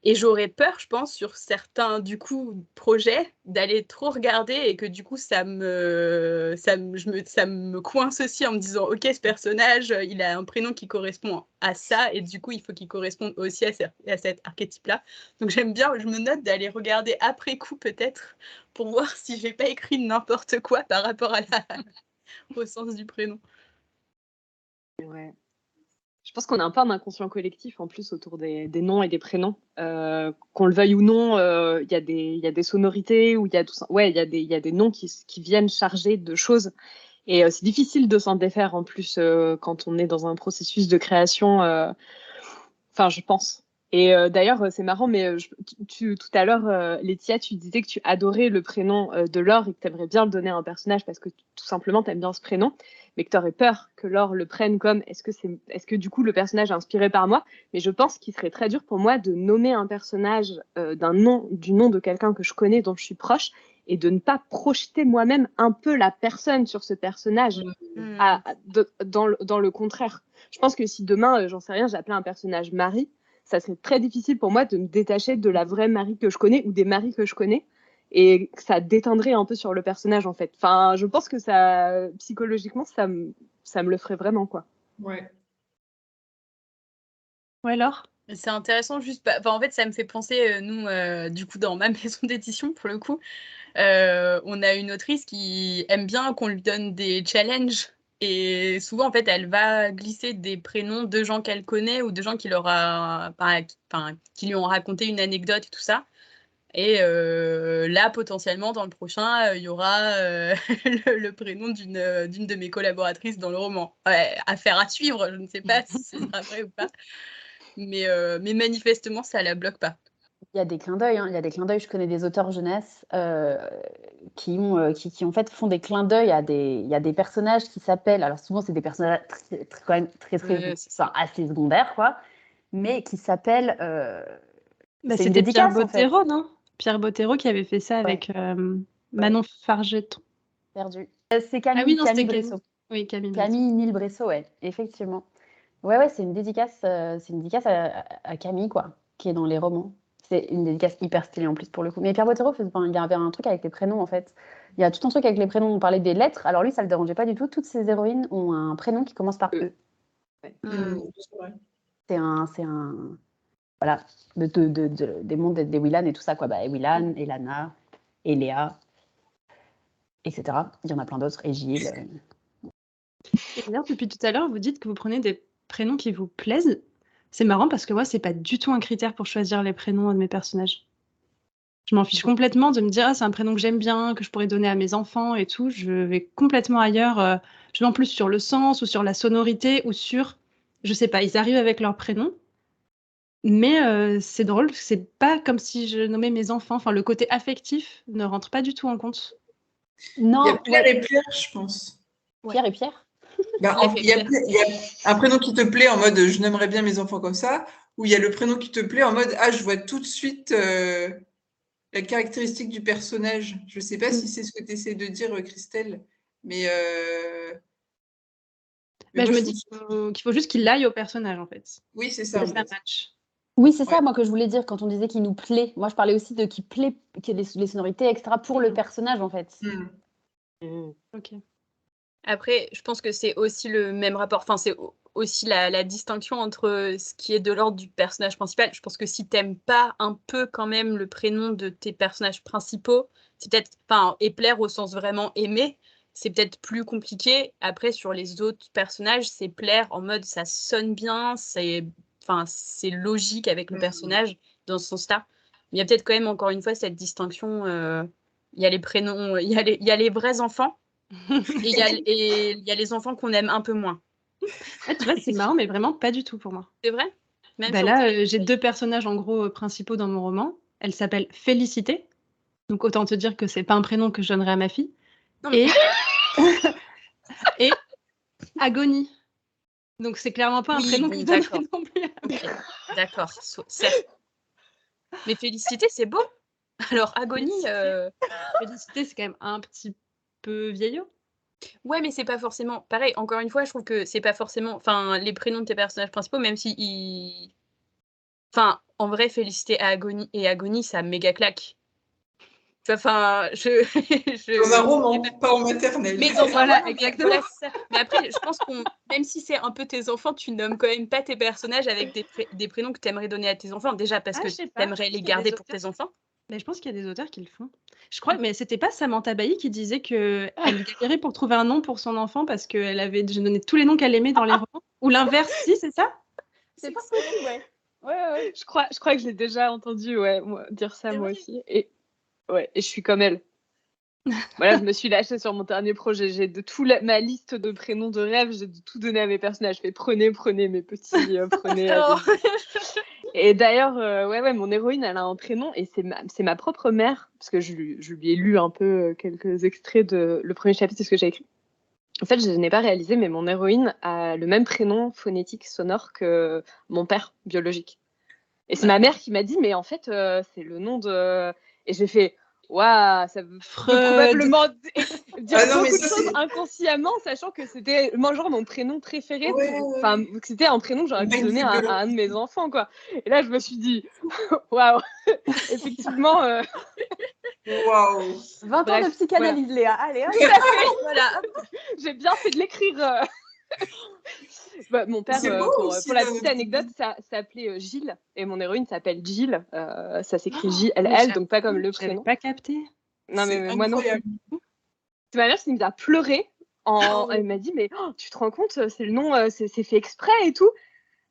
Et j'aurais peur, je pense, sur certains, du coup, projets, d'aller trop regarder et que, du coup, ça me coince aussi en me disant, OK, ce personnage, il a un prénom qui correspond à ça et du coup, il faut qu'il corresponde aussi à cet archétype-là. Donc, j'aime bien, je me note d'aller regarder après coup, peut-être, pour voir si j'ai pas écrit n'importe quoi par rapport au sens du prénom. Ouais. Je pense qu'on a un peu un inconscient collectif en plus autour des noms et des prénoms. Qu'on le veuille ou non, il y a des sonorités où il y a tout ça. Ouais, il y a des noms qui viennent chargés de choses. Et c'est difficile de s'en défaire en plus quand on est dans un processus de création. Enfin, je pense. Et d'ailleurs, c'est marrant, mais tout à l'heure, Laetitia, tu disais que tu adorais le prénom de Laure et que tu aimerais bien le donner à un personnage parce que tout simplement, tu aimes bien ce prénom, mais que tu aurais peur que Laure le prenne comme est-ce que du coup le personnage est inspiré par moi? Mais je pense qu'il serait très dur pour moi de nommer un personnage du nom de quelqu'un que je connais, dont je suis proche, et de ne pas projeter moi-même un peu la personne sur ce personnage dans le contraire. Je pense que si demain, j'en sais rien, j'appelais un personnage Marie, ça serait très difficile pour moi de me détacher de la vraie Marie que je connais ou des Maries que je connais et ça déteindrait un peu sur le personnage en fait. Enfin, je pense que ça, psychologiquement, ça me le ferait vraiment quoi. Ouais. Ouais, Laure? C'est intéressant juste, en fait, ça me fait penser, nous, du coup, dans ma maison d'édition, pour le coup, on a une autrice qui aime bien qu'on lui donne des challenges et souvent, en fait, elle va glisser des prénoms de gens qu'elle connaît ou de gens qui lui ont raconté une anecdote et tout ça. Et là, potentiellement, dans le prochain, il y aura le prénom d'une de mes collaboratrices dans le roman. Ouais, affaire à suivre, je ne sais pas si ce sera vrai ou pas. Mais manifestement, ça la bloque pas. Il y a des clins d'œil, hein. Il y a des clins d'œil. Je connais des auteurs jeunesse qui en fait font des clins d'œil il y a des personnages qui s'appellent. Alors souvent c'est des personnages quand même très assez secondaires quoi, mais qui s'appellent. C'est une dédicace, Pierre Bottero, en fait. Non? Pierre Bottero qui avait fait ça avec Manon Fargeton. Perdu. C'est Camille Bressot. Oui, Camille Nil Bressot, ouais, effectivement. Ouais, c'est une dédicace à Camille, quoi, qui est dans les romans. C'est une dédicace hyper stylée en plus pour le coup. Mais Pierre Bottero, il y avait un truc avec les prénoms en fait. Il y a tout un truc avec les prénoms. On parlait des lettres. Alors lui, ça le dérangeait pas du tout. Toutes ses héroïnes ont un prénom qui commence par E. C'est un voilà, des mondes des Willan et tout ça quoi. Willan, Elana, Eléa, etc. Il y en a plein d'autres. Et Gilles. Et d'ailleurs, depuis tout à l'heure, vous dites que vous prenez des prénoms qui vous plaisent. C'est marrant parce que moi, c'est pas du tout un critère pour choisir les prénoms de mes personnages. Je m'en fiche complètement de me dire c'est un prénom que j'aime bien, que je pourrais donner à mes enfants et tout. Je vais complètement ailleurs. Je vais en plus sur le sens ou sur la sonorité ou sur, je sais pas, ils arrivent avec leur prénom Mais c'est drôle, c'est pas comme si je nommais mes enfants. Enfin, le côté affectif ne rentre pas du tout en compte. Non, il y a Pierre et Pierre, je pense. Pierre et Pierre. Il y a un prénom qui te plaît en mode je nommerais bien mes enfants comme ça, ou il y a le prénom qui te plaît en mode je vois tout de suite la caractéristique du personnage. Je sais pas si c'est ce que tu essaies de dire, Christelle, mais je me dis qu'il faut juste qu'il aille au personnage, en fait. Oui, c'est ça. Match. Oui, c'est ça, moi, que je voulais dire quand on disait qu'il nous plaît. Moi, je parlais aussi de qu'il plaît, qu'il y ait les sonorités, etc., pour le personnage, en fait. Ok. Après, je pense que c'est aussi le même rapport. Enfin, c'est aussi la distinction entre ce qui est de l'ordre du personnage principal. Je pense que si t'aimes pas un peu quand même le prénom de tes personnages principaux, c'est peut-être, et plaire au sens vraiment aimer, c'est peut-être plus compliqué. Après, sur les autres personnages, c'est plaire en mode ça sonne bien, c'est logique avec le personnage dans ce sens-là. Il y a peut-être quand même encore une fois cette distinction. Il y a les prénoms, il y a les vrais enfants. Et il y a les enfants qu'on aime un peu moins. Tu vois, c'est marrant, mais vraiment pas du tout pour moi. C'est vrai? Même là, j'ai 2 personnages en gros principaux dans mon roman. Elle s'appelle Félicité. Donc autant te dire que c'est pas un prénom que je donnerais à ma fille. Non, mais... et Agonie. Donc c'est clairement pas un prénom que je donnerais non plus. Okay. D'accord, certes. Mais Félicité, c'est beau. Alors Agonie... Félicité, c'est quand même un petit peu vieillot. Ouais, mais c'est pas forcément... Pareil, encore une fois, je trouve que c'est pas forcément... les prénoms de tes personnages principaux, même si en vrai, Félicité et Agonie, ça méga claque. Enfin, Dans un roman, pas en maternelle. Mais exactement. Mais après, je pense qu'on, même si c'est un peu tes enfants, tu nommes quand même pas tes personnages avec des prénoms que tu aimerais donner à tes enfants. Déjà parce que tu aimerais les garder pour tes enfants. Mais je pense qu'il y a des auteurs qui le font. Je crois, mais c'était pas Samantha Bailly qui disait qu'elle galérait pour trouver un nom pour son enfant parce qu'elle avait donné tous les noms qu'elle aimait dans les romans. Ou l'inverse, si, c'est ça? C'est pas possible, ouais. Ouais. Je crois que j'ai déjà entendu dire ça moi aussi. Et je suis comme elle. Voilà, je me suis lâchée sur mon dernier projet. J'ai de ma liste de prénoms de rêve, j'ai de tout donné à mes personnages. Je fais prenez mes petits, prenez. Et d'ailleurs, mon héroïne, elle a un prénom et c'est ma propre mère, parce que je lui ai lu un peu quelques extraits de le premier chapitre de ce que j'ai écrit. En fait, je n'ai pas réalisé, mais mon héroïne a le même prénom phonétique sonore que mon père biologique. Et c'est ma mère qui m'a dit, mais en fait, c'est le nom de... Et j'ai fait, waouh, ça veut probablement dire beaucoup de choses inconsciemment, sachant que c'était genre mon prénom préféré. Enfin, c'était un prénom que j'aurais pu donner à un de mes enfants, quoi. Et là, je me suis dit, waouh, effectivement... Waouh. 20 ans de psychanalyse, Léa. Allez, voilà. J'ai bien fait de l'écrire. Mon père, pour la petite anecdote, ça s'appelait Gilles et mon héroïne s'appelle Jill. Ça s'écrit J-L-L, donc pas comme le prénom. J'avais pas capté. Non, mais moi non plus. C'est ma mère qui nous a pleuré. Elle m'a dit, mais tu te rends compte, c'est le nom, c'est fait exprès et tout.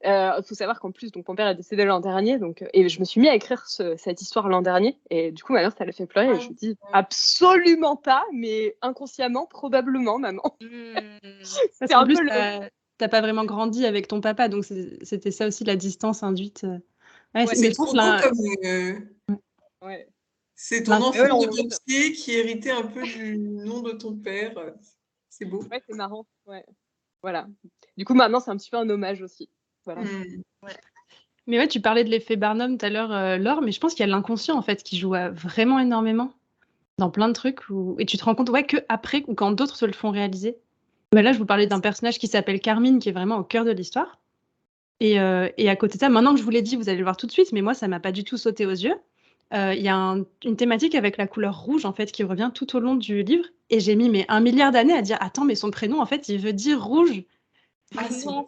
Faut savoir qu'en plus, donc mon père est décédé l'an dernier, et je me suis mis à écrire cette histoire l'an dernier, et du coup ma mère ça l'a fait pleurer, et je me dis absolument pas, mais inconsciemment probablement maman. C'est un peu t'as pas vraiment grandi avec ton papa, donc c'était ça aussi la distance induite. C'est trop beau comme. C'est ton enfant de papier qui héritait un peu du nom de ton père. C'est beau. Ouais, c'est marrant. Ouais. Voilà. Du coup maintenant c'est un petit peu un hommage aussi. Voilà. Mais tu parlais de l'effet Barnum tout à l'heure, Laure, mais je pense qu'il y a l'inconscient en fait qui joue vraiment énormément dans plein de trucs et tu te rends compte que après ou quand d'autres se le font réaliser. Là, je vous parlais d'un personnage qui s'appelle Carmine qui est vraiment au cœur de l'histoire. Et à côté de ça, maintenant que je vous l'ai dit, vous allez le voir tout de suite, mais moi ça m'a pas du tout sauté aux yeux. Il y a une thématique avec la couleur rouge en fait qui revient tout au long du livre et j'ai mis 1 milliard d'années à dire attends mais son prénom en fait il veut dire rouge. Non.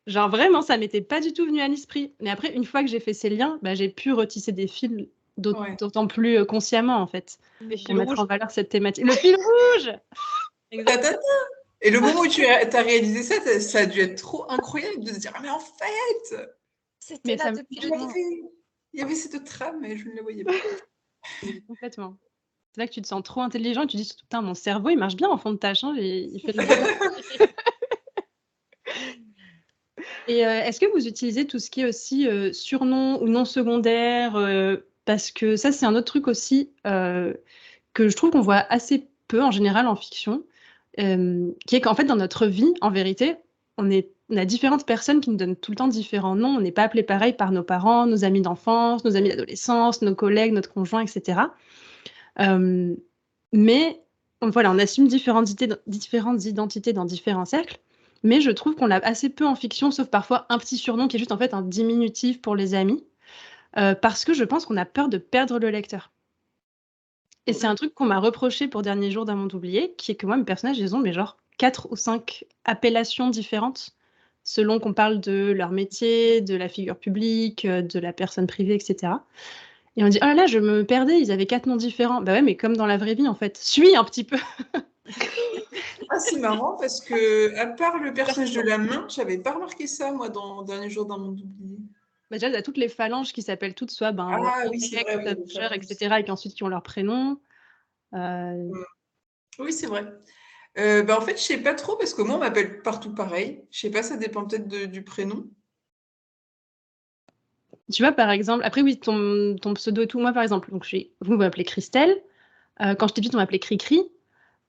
Genre vraiment, ça m'était pas du tout venu à l'esprit. Mais après, une fois que j'ai fait ces liens, j'ai pu retisser des fils d'autant plus consciemment, en fait, pour mettre en valeur cette thématique. Le fil rouge. Exactement. Et le moment où tu as réalisé ça, ça a dû être trop incroyable de se dire « Ah mais en fait, c'était là depuis le début. Il y avait cette trame, mais je ne la voyais pas. » Complètement. C'est là que tu te sens trop intelligent et tu te dis « Putain, mon cerveau, il marche bien en fond de tâche. Hein, il fait le Et est-ce que vous utilisez tout ce qui est aussi surnom ou nom secondaire parce que ça, c'est un autre truc aussi que je trouve qu'on voit assez peu en général en fiction, qui est qu'en fait, dans notre vie, en vérité, on a différentes personnes qui nous donnent tout le temps différents noms. On n'est pas appelé pareil par nos parents, nos amis d'enfance, nos amis d'adolescence, nos collègues, notre conjoint, etc. Mais voilà, on assume différentes identités dans différents cercles. Mais je trouve qu'on l'a assez peu en fiction, sauf parfois un petit surnom qui est juste en fait un diminutif pour les amis, parce que je pense qu'on a peur de perdre le lecteur. Et c'est un truc qu'on m'a reproché pour Dernier jour d'un monde oublié, qui est que moi, mes personnages, ils ont mais genre 4 ou 5 appellations différentes, selon qu'on parle de leur métier, de la figure publique, de la personne privée, etc. Et on dit, oh là là, je me perdais, ils avaient 4 noms différents. Bah ouais, mais comme dans la vraie vie, en fait. Suis un petit peu. Ah, c'est marrant parce que, à part le personnage de la main, j'avais pas remarqué ça, moi, dans Dernier jour d'un monde oublié. Bah déjà, il y a toutes les phalanges qui s'appellent toutes soit oui, c'est vrai, oui, etc., et puis ensuite qui ont leur prénom. Oui, c'est vrai. En fait, je sais pas trop parce que moi, on m'appelle partout pareil. Je sais pas, ça dépend peut-être du prénom. Tu vois, par exemple, après, oui, ton pseudo et tout, moi, par exemple, donc vous m'appelez Christelle. Quand j'étais petite, on m'appelait Cricri.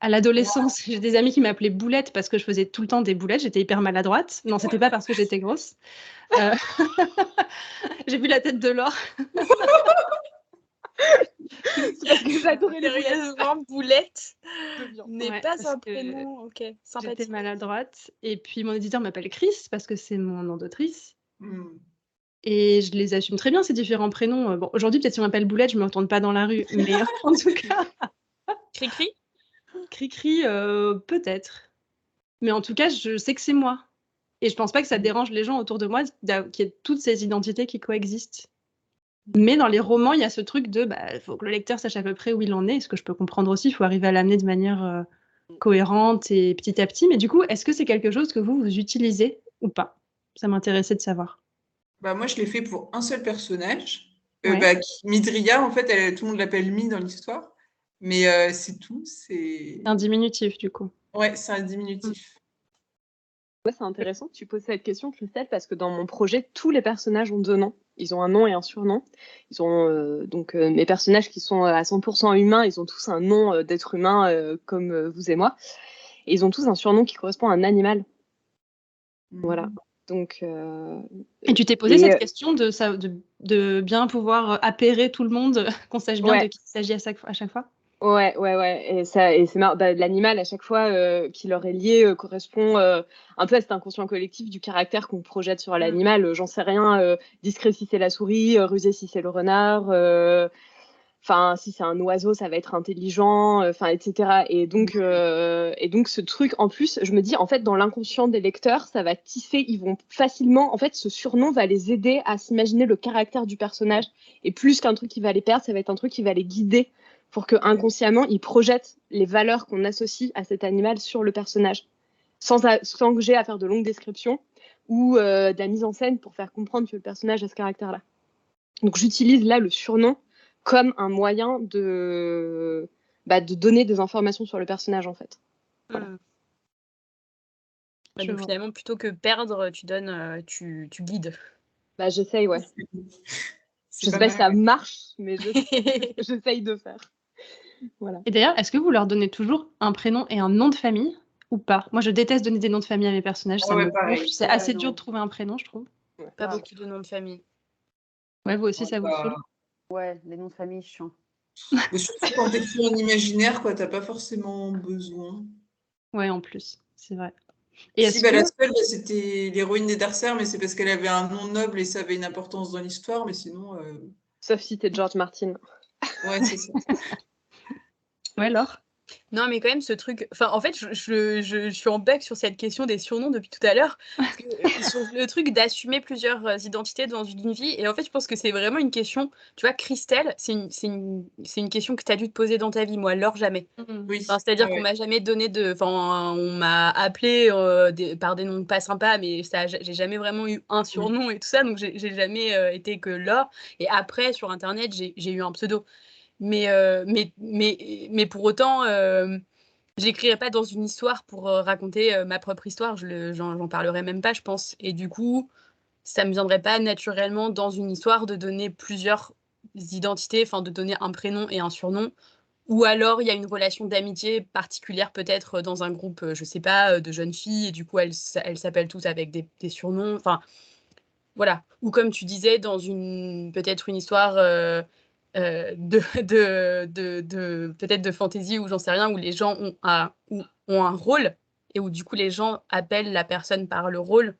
À l'adolescence, j'ai des amis qui m'appelaient Boulette parce que je faisais tout le temps des boulettes. J'étais hyper maladroite. Non, c'était pas parce que j'étais grosse. J'ai vu la tête de Laure. C'est parce que j'adorais les boulettes. Sérieusement, Boulette n'est Ouais, pas parce un que prénom. Ok, J'étais sympathique. maladroite. Et puis, mon éditeur m'appelle Chris parce que c'est mon nom d'autrice. Hmm. Et je les assume très bien, ces différents prénoms. Bon, aujourd'hui, peut-être si on m'appelle Boulette, je ne me retourne pas dans la rue. Mais en tout cas, Cri-cri. Cricri, peut-être. Mais en tout cas, je sais que c'est moi. Et je pense pas que ça dérange les gens autour de moi qu'il y ait toutes ces identités qui coexistent. Mais dans les romans, il y a ce truc de faut que le lecteur sache à peu près où il en est. Ce que je peux comprendre aussi, il faut arriver à l'amener de manière cohérente et petit à petit. Mais du coup, est-ce que c'est quelque chose que vous utilisez ou pas? Ça m'intéressait de savoir. Moi, je l'ai fait pour un seul personnage. Ouais. Midriya, en fait, tout le monde l'appelle Mi dans l'histoire. Mais c'est tout. C'est un diminutif, du coup. Ouais, c'est un diminutif. Ouais, c'est intéressant que tu poses cette question, Christelle, parce que dans mon projet, tous les personnages ont 2 noms. Ils ont un nom et un surnom. Ils ont donc mes personnages qui sont à 100% humains, ils ont tous un nom d'être humain comme vous et moi. Et ils ont tous un surnom qui correspond à un animal. Voilà. Donc, et tu t'es posé cette question de bien pouvoir appairer tout le monde, qu'on sache bien de qui il s'agit à chaque fois? Ouais. Et c'est marrant. L'animal, à chaque fois, qui leur est lié, correspond un peu à cet inconscient collectif du caractère qu'on projette sur l'animal. J'en sais rien. Discret si c'est la souris, rusé si c'est le renard. Enfin, si c'est un oiseau, ça va être intelligent, etc. Et donc, ce truc, en plus, je me dis, en fait, dans l'inconscient des lecteurs, ça va tisser, ils vont facilement, en fait, ce surnom va les aider à s'imaginer le caractère du personnage. Et plus qu'un truc qui va les perdre, ça va être un truc qui va les guider pour que inconsciemment, ils projettent les valeurs qu'on associe à cet animal sur le personnage, sans que j'ai à faire de longues descriptions ou de la mise en scène pour faire comprendre que le personnage a ce caractère-là. Donc, j'utilise là le surnom comme un moyen de donner des informations sur le personnage, en fait. Voilà. Donc finalement, plutôt que perdre, tu donnes, tu guides. J'essaye, ouais. Je sais pas si ça marche, mais j'essaye de faire. Voilà. Et d'ailleurs, est-ce que vous leur donnez toujours un prénom et un nom de famille ou pas? Moi, je déteste donner des noms de famille à mes personnages. Ça me gonfle. C'est assez dur de trouver un prénom, je trouve. Pas beaucoup de noms de famille. Ouais, vous aussi, ça vous saoule? Ouais, les noms de famille chiants. Mais surtout quand t'écris en imaginaire, quoi, t'as pas forcément besoin. Ouais, en plus, c'est vrai. Et la seule, c'était l'héroïne des Darcers, mais c'est parce qu'elle avait un nom noble et ça avait une importance dans l'histoire, mais sinon... Sauf si t'es George Martin. Ouais, c'est ça. Ouais, Laure? Non, mais quand même, ce truc... Enfin, en fait, je suis en bug sur cette question des surnoms depuis tout à l'heure. Sur le truc d'assumer plusieurs identités dans une vie. Et en fait, je pense que c'est vraiment une question... Tu vois, Christelle, c'est une question que tu as dû te poser dans ta vie. Moi, Laure, jamais. Oui. Enfin, c'est-à-dire qu'on m'a jamais donné de... Enfin, on m'a appelé par des noms pas sympas, mais j'ai jamais vraiment eu un surnom et tout ça. Donc, j'ai jamais été que Laure. Et après, sur Internet, j'ai eu un pseudo. Mais pour autant, j'écrirais pas dans une histoire pour raconter ma propre histoire. J'en parlerais même pas, je pense. Et du coup, ça me viendrait pas naturellement dans une histoire de donner plusieurs identités, enfin de donner un prénom et un surnom. Ou alors, il y a une relation d'amitié particulière peut-être dans un groupe, je sais pas, de jeunes filles, et du coup, elles s'appellent toutes avec des surnoms. Enfin, voilà. Ou comme tu disais, dans peut-être une histoire peut-être de fantasy ou j'en sais rien, où les gens ont un rôle et où du coup les gens appellent la personne par le rôle.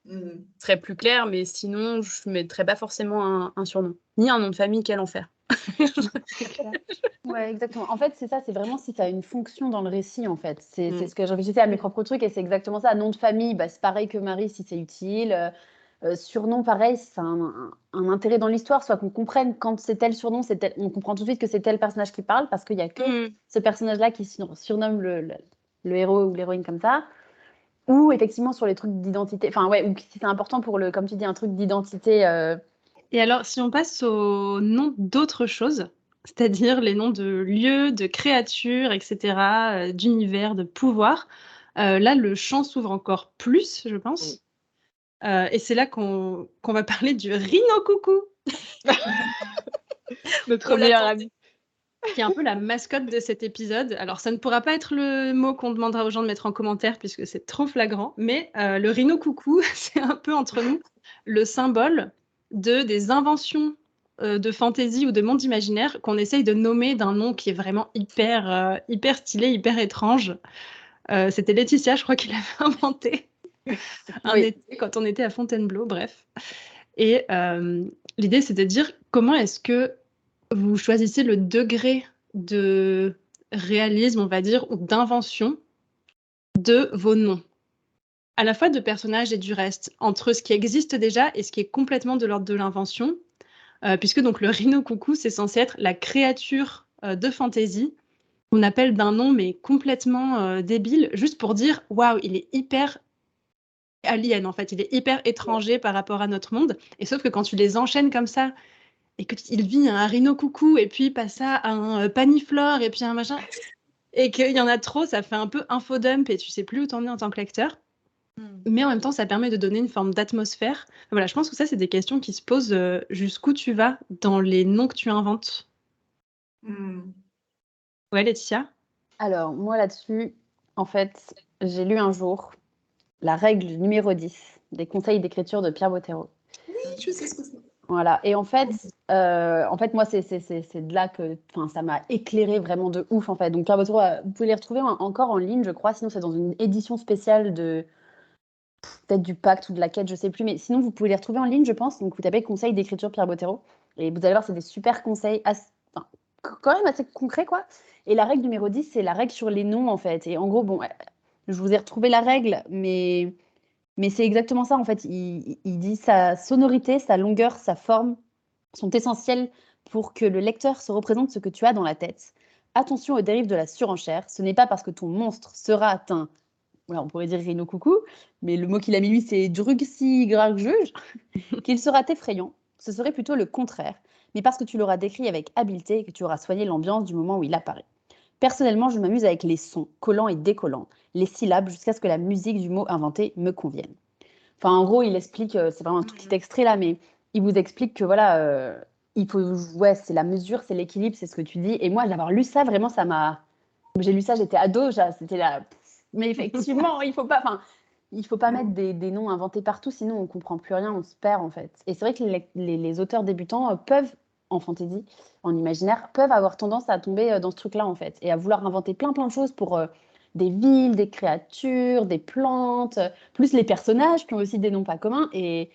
Ce serait plus clair, mais sinon je ne mettrais pas forcément un surnom, ni un nom de famille. Quel enfer. Ouais, exactement. En fait, c'est ça, c'est vraiment si tu as une fonction dans le récit, en fait. C'est ce que je réfléchissais à mes propres trucs et c'est exactement ça. Nom de famille, bah, c'est pareil que Marie si c'est utile. Surnom, pareil, c'est un intérêt dans l'histoire, soit qu'on comprenne quand c'est tel surnom, on comprend tout de suite que c'est tel personnage qui parle parce qu'il n'y a que ce personnage-là qui surnomme le héros ou l'héroïne comme ça. Ou effectivement sur les trucs d'identité, enfin ouais, ou si c'est important pour comme tu dis, un truc d'identité. Et alors, si on passe aux noms d'autres choses, c'est-à-dire les noms de lieux, de créatures, etc., d'univers, de pouvoirs, là, le champ s'ouvre encore plus, je pense. Et c'est là qu'on va parler du rhino-coucou. Notre meilleur ami. Qui est un peu la mascotte de cet épisode. Alors, ça ne pourra pas être le mot qu'on demandera aux gens de mettre en commentaire puisque c'est trop flagrant, mais le rhino-coucou, c'est un peu entre nous le symbole des inventions de fantaisie ou de monde imaginaire qu'on essaye de nommer d'un nom qui est vraiment hyper stylé, hyper étrange. C'était Laetitia, je crois, qui l'avait inventé un été quand on était à Fontainebleau, bref. Et l'idée, c'est de dire comment est-ce que vous choisissez le degré de réalisme, on va dire, ou d'invention de vos noms. À la fois de personnages et du reste, entre ce qui existe déjà et ce qui est complètement de l'ordre de l'invention, puisque donc le rhino-coucou, c'est censé être la créature de fantasy qu'on appelle d'un nom mais complètement débile, juste pour dire « waouh, il est hyper alien en fait, il est hyper étranger par rapport à notre monde ». Et sauf que quand tu les enchaînes comme ça, et qu'il vit un rhino-coucou, et puis pas ça, un paniflore, et puis un machin, et qu'il y en a trop, ça fait un peu infodump, et tu sais plus où t'en es en tant que lecteur. Mais en même temps, ça permet de donner une forme d'atmosphère. Voilà, je pense que ça, c'est des questions qui se posent jusqu'où tu vas dans les noms que tu inventes. Ouais, Laetitia? Alors, moi là-dessus, en fait, j'ai lu un jour la règle numéro 10 des conseils d'écriture de Pierre Bottero. Oui, je sais ce que c'est. Voilà, et en fait moi, c'est de là que ça m'a éclairé vraiment de ouf, en fait. Donc, Pierre Bottero, vous pouvez les retrouver encore en ligne, je crois, sinon c'est dans une édition spéciale de peut-être du Pacte ou de la Quête, je sais plus, mais sinon vous pouvez les retrouver en ligne, je pense. Donc, vous tapez conseils d'écriture Pierre Bottero, et vous allez voir, c'est des super conseils, quand même assez concrets, quoi. Et la règle numéro 10, c'est la règle sur les noms, en fait. Et en gros, bon, je vous ai retrouvé la règle, mais c'est exactement ça, en fait. Il dit sa sonorité, sa longueur, sa forme sont essentielles pour que le lecteur se représente ce que tu as dans la tête. Attention aux dérives de la surenchère. Ce n'est pas parce que ton monstre sera atteint, voilà, on pourrait dire Rhino Coucou, mais le mot qu'il a mis, lui, c'est Drugsi-Grarjuge, qu'il sera effrayant. Ce serait plutôt le contraire, mais parce que tu l'auras décrit avec habileté et que tu auras soigné l'ambiance du moment où il apparaît. Personnellement, je m'amuse avec les sons, collants et décollants, les syllabes, jusqu'à ce que la musique du mot inventé me convienne. Enfin, en gros, il explique, c'est vraiment un tout petit extrait là, mais il vous explique que voilà, il faut, ouais, c'est la mesure, c'est l'équilibre, c'est ce que tu dis. Et moi, d'avoir lu ça, vraiment, ça m'a. J'ai lu ça, j'étais ado, c'était là. Mais effectivement, il faut pas mettre des noms inventés partout, sinon on comprend plus rien, on se perd en fait. Et c'est vrai que les auteurs débutants peuvent, en fantasy, en imaginaire, peuvent avoir tendance à tomber dans ce truc-là en fait, et à vouloir inventer plein de choses pour des villes, des créatures, des plantes, plus les personnages qui ont aussi des noms pas communs, et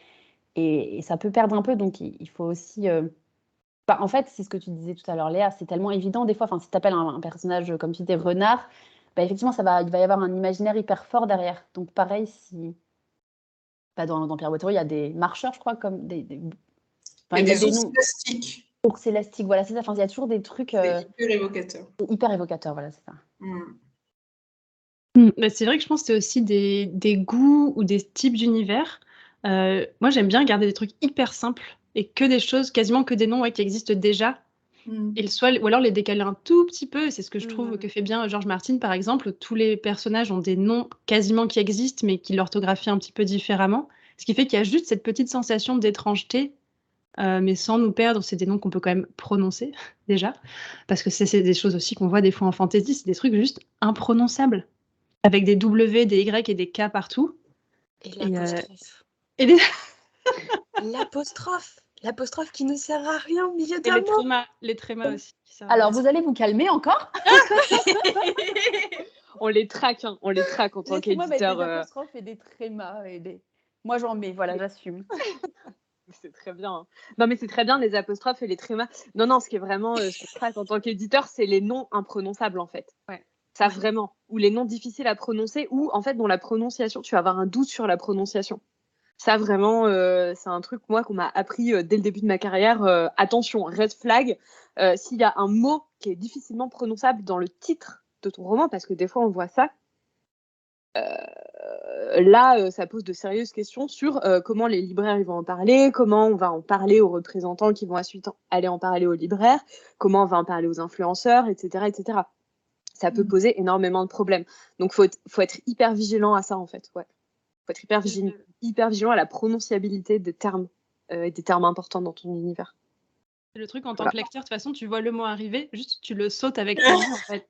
ça peut perdre un peu, donc il faut aussi... en fait, c'est ce que tu disais tout à l'heure, Léa, c'est tellement évident des fois, si tu appelles un personnage comme tu dis renard, effectivement, il va y avoir un imaginaire hyper fort derrière. Donc pareil, si... dans Pierre Bottero, il y a des marcheurs, je crois, comme il y a des ours élastiques. Ours élastiques, voilà, c'est ça. Il y a toujours des trucs... C'est hyper évocateur. Hyper évocateur, voilà, c'est ça. C'est vrai que je pense que c'est aussi des goûts ou des types d'univers. Moi, j'aime bien garder des trucs hyper simples et que des choses, quasiment que des noms qui existent déjà. ou alors les décaler un tout petit peu. C'est ce que je trouve que fait bien George Martin, par exemple. Tous les personnages ont des noms quasiment qui existent, mais qui l'orthographient un petit peu différemment. Ce qui fait qu'il y a juste cette petite sensation d'étrangeté, mais sans nous perdre. C'est des noms qu'on peut quand même prononcer, déjà. Parce que c'est des choses aussi qu'on voit des fois en fantasy. C'est des trucs juste imprononçables. Avec des W, des Y et des K partout. Et l'apostrophe. L'apostrophe. L'apostrophe qui ne sert à rien au milieu d'un mot. Les trémas aussi. Alors, vous allez vous calmer encore. On les traque en tant qu'éditeur. Des apostrophes et des trémas. Moi, j'en mets, voilà, j'assume. C'est très bien. Hein. Non, mais c'est très bien, les apostrophes et les trémas. Non, ce qui est vraiment, ce que je traque en tant qu'éditeur, c'est les noms imprononçables, en fait. Ouais. Ça, vraiment. Ou les noms difficiles à prononcer, ou, en fait, dont la prononciation, tu vas avoir un doute sur la prononciation. Ça, vraiment, c'est un truc, moi, qu'on m'a appris dès le début de ma carrière. Attention, red flag, s'il y a un mot qui est difficilement prononçable dans le titre de ton roman, parce que des fois, on voit ça, là, ça pose de sérieuses questions sur comment les libraires ils vont en parler, comment on va en parler aux représentants qui vont ensuite aller en parler aux libraires, comment on va en parler aux influenceurs, etc., etc. Ça peut poser énormément de problèmes. Donc, faut être hyper vigilant à ça, en fait. Ouais. Faut être hyper vigilant à la prononciabilité des termes et des termes importants dans ton univers. Le truc, en tant que lecteur, de toute façon, tu vois le mot arriver, juste tu le sautes avec ta vie, en fait.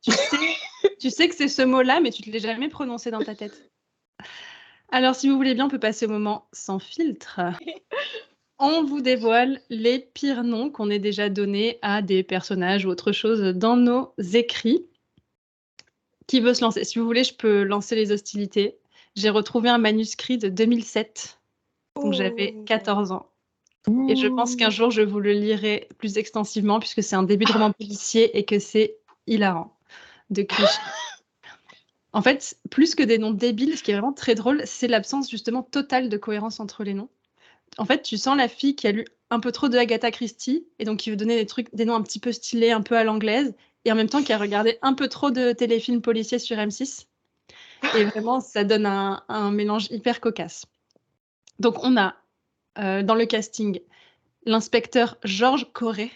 Tu sais que c'est ce mot-là, mais tu ne l'as jamais prononcé dans ta tête. Alors, si vous voulez bien, on peut passer au moment sans filtre. On vous dévoile les pires noms qu'on ait déjà donnés à des personnages ou autre chose dans nos écrits. Qui veut se lancer? Si vous voulez, je peux lancer les hostilités. J'ai retrouvé un manuscrit de 2007, donc j'avais 14 ans. Et je pense qu'un jour, je vous le lirai plus extensivement, puisque c'est un début de roman policier et que c'est hilarant de clichés. En fait, plus que des noms débiles, ce qui est vraiment très drôle, c'est l'absence justement totale de cohérence entre les noms. En fait, tu sens la fille qui a lu un peu trop de Agatha Christie, et donc qui veut donner des noms un petit peu stylés, un peu à l'anglaise, et en même temps qui a regardé un peu trop de téléfilms policiers sur M6. Et vraiment, ça donne un mélange hyper cocasse. Donc, on a dans le casting l'inspecteur Georges Corré.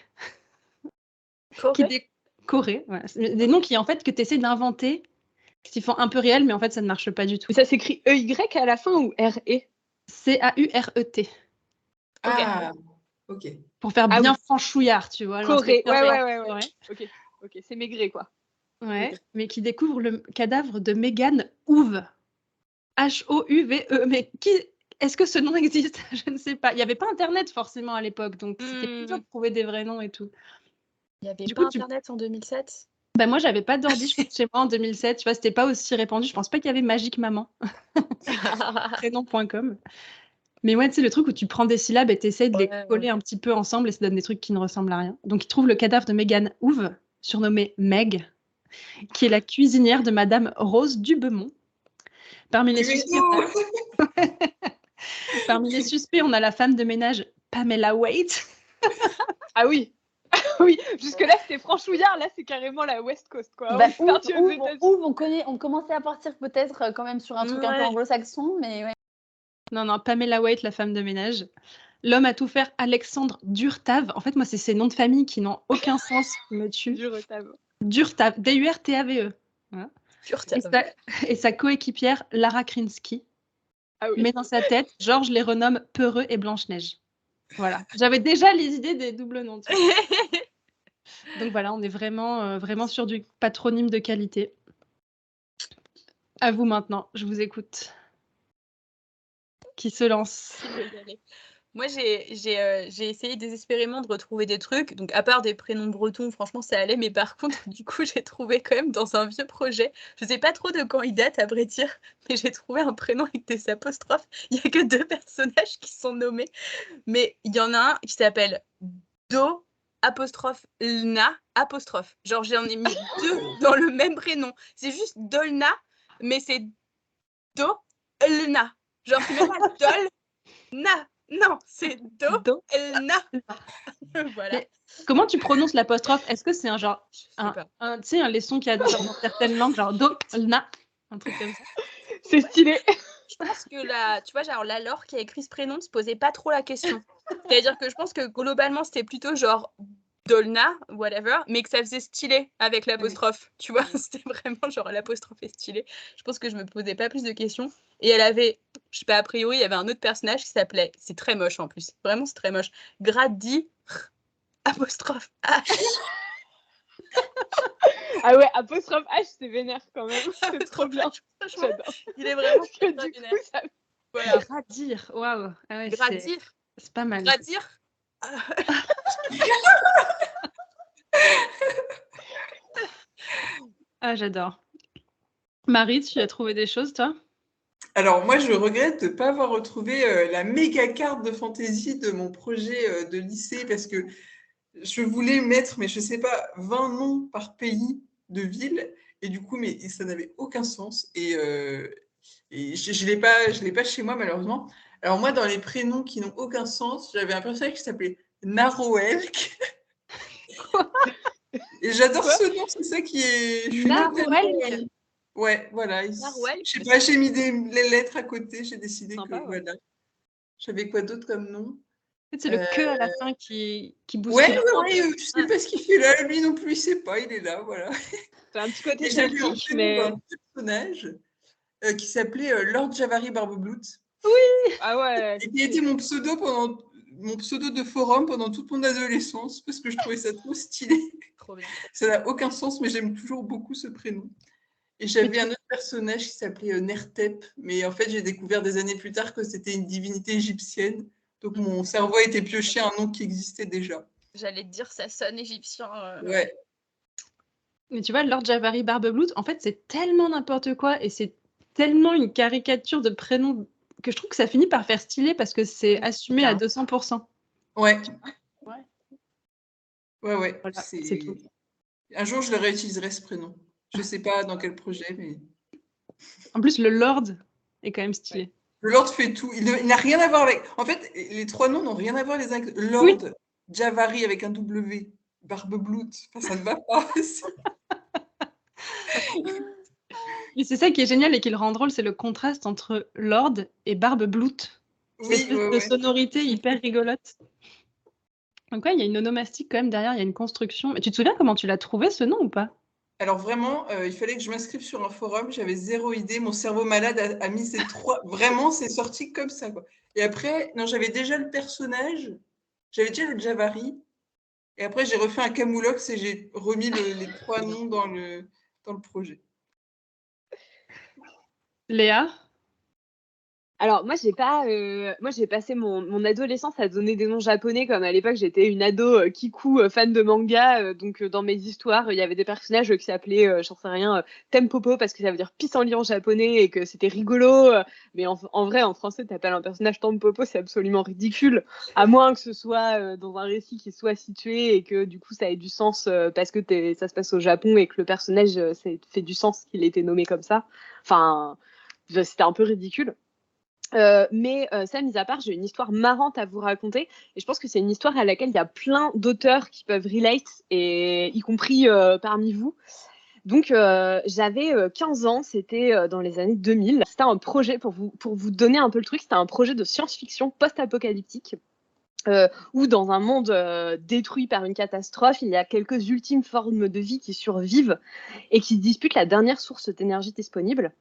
Corré, voilà. Des noms qui, en fait, que tu essaies d'inventer, qui font un peu réel, mais en fait, ça ne marche pas du tout. Et ça s'écrit E-Y à la fin ou R-E? C-A-U-R-E-T. Ah, ok. Pour faire bien franchouillard, tu vois. Coré, ouais. Ok, c'est Maigret, quoi. Ouais, okay. Mais qui découvre le cadavre de Mégane Houve. H-O-U-V-E. Mais est-ce que ce nom existe? Je ne sais pas. Il n'y avait pas Internet forcément à l'époque, donc c'était plus dur de trouver des vrais noms et tout. Il n'y avait pas Internet en 2007? Ben moi, j'avais pas d'ordi chez moi en 2007. Tu vois, c'était pas aussi répandu. Je pense pas qu'il y avait Magique Maman. Prénom.com. Mais ouais, tu sais, le truc où tu prends des syllabes et tu essaies de les coller un petit peu ensemble et ça donne des trucs qui ne ressemblent à rien. Donc, il trouve le cadavre de Mégane Houve, surnommée Meg, qui est la cuisinière de Madame Rose Dubemont. Parmi les suspects, on a la femme de ménage Pamela Waite. Ah oui. Oui, jusque-là, c'était franchouillard. Là, c'est carrément la West Coast, quoi. On commençait à partir peut-être quand même sur un truc un peu anglo-saxon, mais ouais. Non, Pamela Waite, la femme de ménage. L'homme à tout faire, Alexandre Durtave. En fait, moi, c'est ces noms de famille qui n'ont aucun sens qui me tuent. Durtave, D-U-R-T-A-V-E. Voilà. Et sa coéquipière, Lara Krinsky. Ah oui. Mais dans sa tête, Georges les renomme Peureux et Blanche-Neige. Voilà. J'avais déjà les idées des doubles noms. Donc voilà, on est vraiment sur du patronyme de qualité. À vous maintenant, je vous écoute. Qui se lance? Moi, j'ai essayé désespérément de retrouver des trucs. Donc, à part des prénoms bretons, franchement, ça allait. Mais par contre, du coup, j'ai trouvé quand même dans un vieux projet. Je sais pas trop de quand il date, à vrai dire. Mais j'ai trouvé un prénom avec des apostrophes. Il n'y a que 2 personnages qui sont nommés. Mais il y en a un qui s'appelle Do apostrophe Lna apostrophe. Genre, j'en ai mis 2 dans le même prénom. C'est juste Dolna, mais c'est Do Lna. Genre, c'est même pas Dol Na. Non, c'est Do Lna. Voilà. Mais comment tu prononces l'apostrophe? Est-ce que c'est un genre, tu sais, un leçon qu'il y a dans certaines langues, genre Do Lna, un truc comme ça? C'est stylé. Je pense que tu vois, genre la Laure qui a écrit ce prénom ne se posait pas trop la question. C'est-à-dire que je pense que globalement, c'était plutôt genre Dolna, whatever, mais que ça faisait stylé avec l'apostrophe, tu vois, c'était vraiment genre l'apostrophe est stylée. Je pense que je me posais pas plus de questions. Et elle avait, je sais pas, a priori, il y avait un autre personnage qui s'appelait, c'est très moche en plus, vraiment c'est très moche, Grady apostrophe H. Ah ouais, apostrophe H, c'est vénère quand même. C'est trop bien. J'adore. Il est vraiment très du vénère. coup, ça... Voilà. Gradir, waouh. Ah ouais, Gradir. C'est pas mal. Gradir. Ah, j'adore. Marie, tu as trouvé des choses, toi? Alors, moi, je regrette de ne pas avoir retrouvé la méga carte de fantaisie de mon projet de lycée parce que je voulais mettre, mais je ne sais pas, 20 noms par pays de ville. Et du coup, mais ça n'avait aucun sens. Et je ne l'ai pas chez moi, malheureusement. Alors, moi, dans les prénoms qui n'ont aucun sens, j'avais un personnage qui s'appelait Naroelk. Et j'adore ce nom, c'est ça qui est. Naroelk. Ouais, voilà. Naroelk. Je sais pas, j'ai mis les lettres à côté, j'ai décidé Sympa, que voilà. J'avais quoi d'autre comme nom? En fait, c'est le que à la fin qui bouscule. Ouais, je sais pas ce qu'il fait là, lui non plus, il sait pas, il est là, voilà. C'est un petit côté celtique, mais... un personnage qui s'appelait Lord Javari Barbebloot. Oui. Ah ouais. Et qui a été mon pseudo de forum pendant toute mon adolescence parce que je trouvais ça trop stylé. Trop bien. Ça n'a aucun sens, mais j'aime toujours beaucoup ce prénom. Et j'avais un autre personnage qui s'appelait Nertep, mais en fait, j'ai découvert des années plus tard que c'était une divinité égyptienne. Donc, mon cerveau a été pioché un nom qui existait déjà. J'allais te dire, ça sonne égyptien. Ouais. Mais tu vois, Lord Javari Barbebloot, en fait, c'est tellement n'importe quoi et c'est tellement une caricature de prénom que je trouve que ça finit par faire stylé parce que c'est assumé à 200%. Ouais. Voilà, c'est tout. Un jour, je le réutiliserai ce prénom. Je sais pas dans quel projet, mais... En plus, le Lord est quand même stylé. Ouais. Le Lord fait tout. Il n'a rien à voir avec... En fait, les trois noms n'ont rien à voir les uns avec... Lord Javari avec un W, Barbebloot. Enfin, ça ne va pas. Mais c'est ça qui est génial et qui le rend drôle, c'est le contraste entre Lord et Barbebloot. Cette espèce de sonorité hyper rigolote. Donc ouais, il y a une onomastique quand même derrière, il y a une construction. Mais tu te souviens comment tu l'as trouvé ce nom ou pas? Alors vraiment, il fallait que je m'inscrive sur un forum, j'avais zéro idée, mon cerveau malade a mis ces trois... Vraiment, c'est sorti comme ça, quoi. Et après, non, j'avais déjà le personnage, j'avais déjà le Javari, et après j'ai refait un Camoulox et j'ai remis les trois noms dans le projet. Léa? Alors moi j'ai passé mon adolescence à donner des noms japonais, comme à l'époque j'étais une ado kikou fan de manga, donc dans mes histoires il y avait des personnages qui s'appelaient j'en sais rien Tempopo parce que ça veut dire pissenlit en japonais et que c'était rigolo, mais en vrai en français t'appelles un personnage Tempopo, c'est absolument ridicule, à moins que ce soit dans un récit qui soit situé et que du coup ça ait du sens parce que ça se passe au Japon et que le personnage fait du sens qu'il ait été nommé comme ça. Enfin c'était un peu ridicule. Mais ça, mis à part, j'ai une histoire marrante à vous raconter. Et je pense que c'est une histoire à laquelle il y a plein d'auteurs qui peuvent relate, et y compris parmi vous. Donc, j'avais 15 ans, c'était dans les années 2000. C'était un projet, pour vous donner un peu le truc, c'était un projet de science-fiction post-apocalyptique. Où dans un monde détruit par une catastrophe, il y a quelques ultimes formes de vie qui survivent et qui disputent la dernière source d'énergie disponible.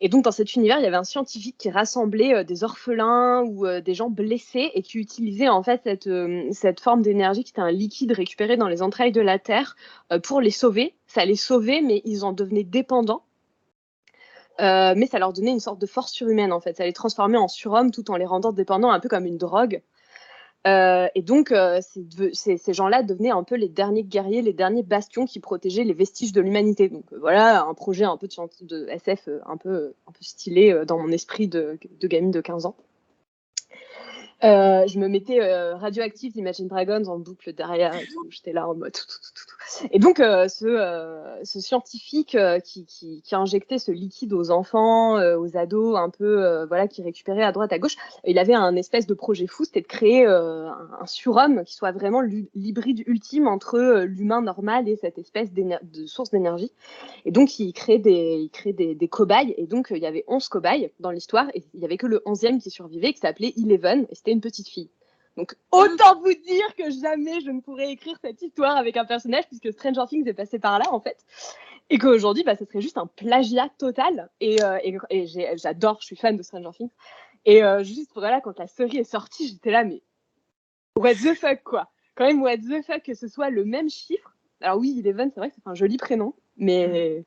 Et donc, dans cet univers, il y avait un scientifique qui rassemblait des orphelins ou des gens blessés et qui utilisait en fait cette forme d'énergie qui était un liquide récupéré dans les entrailles de la Terre pour les sauver. Ça les sauvait, mais ils en devenaient dépendants. Mais ça leur donnait une sorte de force surhumaine, en fait. Ça les transformait en surhommes tout en les rendant dépendants, un peu comme une drogue. Et donc, ces gens-là devenaient un peu les derniers guerriers, les derniers bastions qui protégeaient les vestiges de l'humanité. Donc voilà, un projet un peu de SF un peu stylé dans mon esprit de gamine de 15 ans. Je me mettais Radioactive d'Imagine Dragons en boucle derrière et tout. J'étais là en mode tout. Et donc ce scientifique qui injectait ce liquide aux enfants, aux ados, un peu voilà, qui récupérait à droite à gauche, il avait un espèce de projet fou, c'était de créer un surhomme qui soit vraiment l'hybride ultime entre l'humain normal et cette espèce de source d'énergie. Et donc il crée des cobayes, et donc il y avait 11 cobayes dans l'histoire, et il y avait que le 11e qui survivait, qui s'appelait Eleven, et c'était une petite fille. Donc, autant vous dire que jamais je ne pourrais écrire cette histoire avec un personnage, puisque Stranger Things est passé par là, en fait. Et qu'aujourd'hui, ça serait juste un plagiat total. Et j'adore, je suis fan de Stranger Things. Et juste, voilà, quand la série est sortie, j'étais là, mais what the fuck, quoi. Quand même, what the fuck, que ce soit le même chiffre. Alors oui, Eleven, c'est vrai que c'est un joli prénom, mais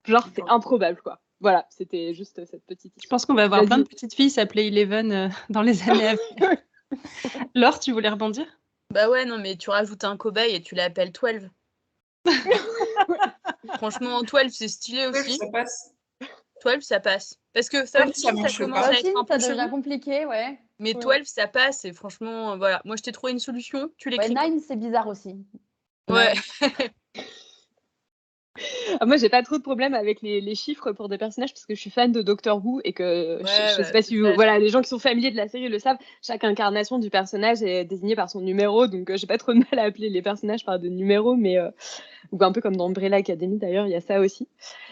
genre, c'est improbable, quoi. Voilà, c'était juste cette petite histoire. Je pense qu'on va avoir plein de petites filles s'appeler Eleven dans les années à venir. Laure, tu voulais rebondir? Bah ouais, non, mais tu rajoutes un cobaye et tu l'appelles 12. Franchement, 12, c'est stylé aussi. Ça passe. 12, ça passe. Parce que 13, ça commence à être un peu ça devient chelou. compliqué, ouais. Mais 12, ça passe. Et franchement, voilà. Moi, je t'ai trouvé une solution. Tu l'écris. 9, c'est bizarre aussi. Ouais. Moi, j'ai pas trop de problème avec les chiffres pour des personnages parce que je suis fan de Doctor Who et que je sais pas si vous, voilà, les gens qui sont familiers de la série le savent, chaque incarnation du personnage est désignée par son numéro, donc j'ai pas trop de mal à appeler les personnages par des numéros, mais ou un peu comme dans Umbrella Academy d'ailleurs, il y a ça aussi.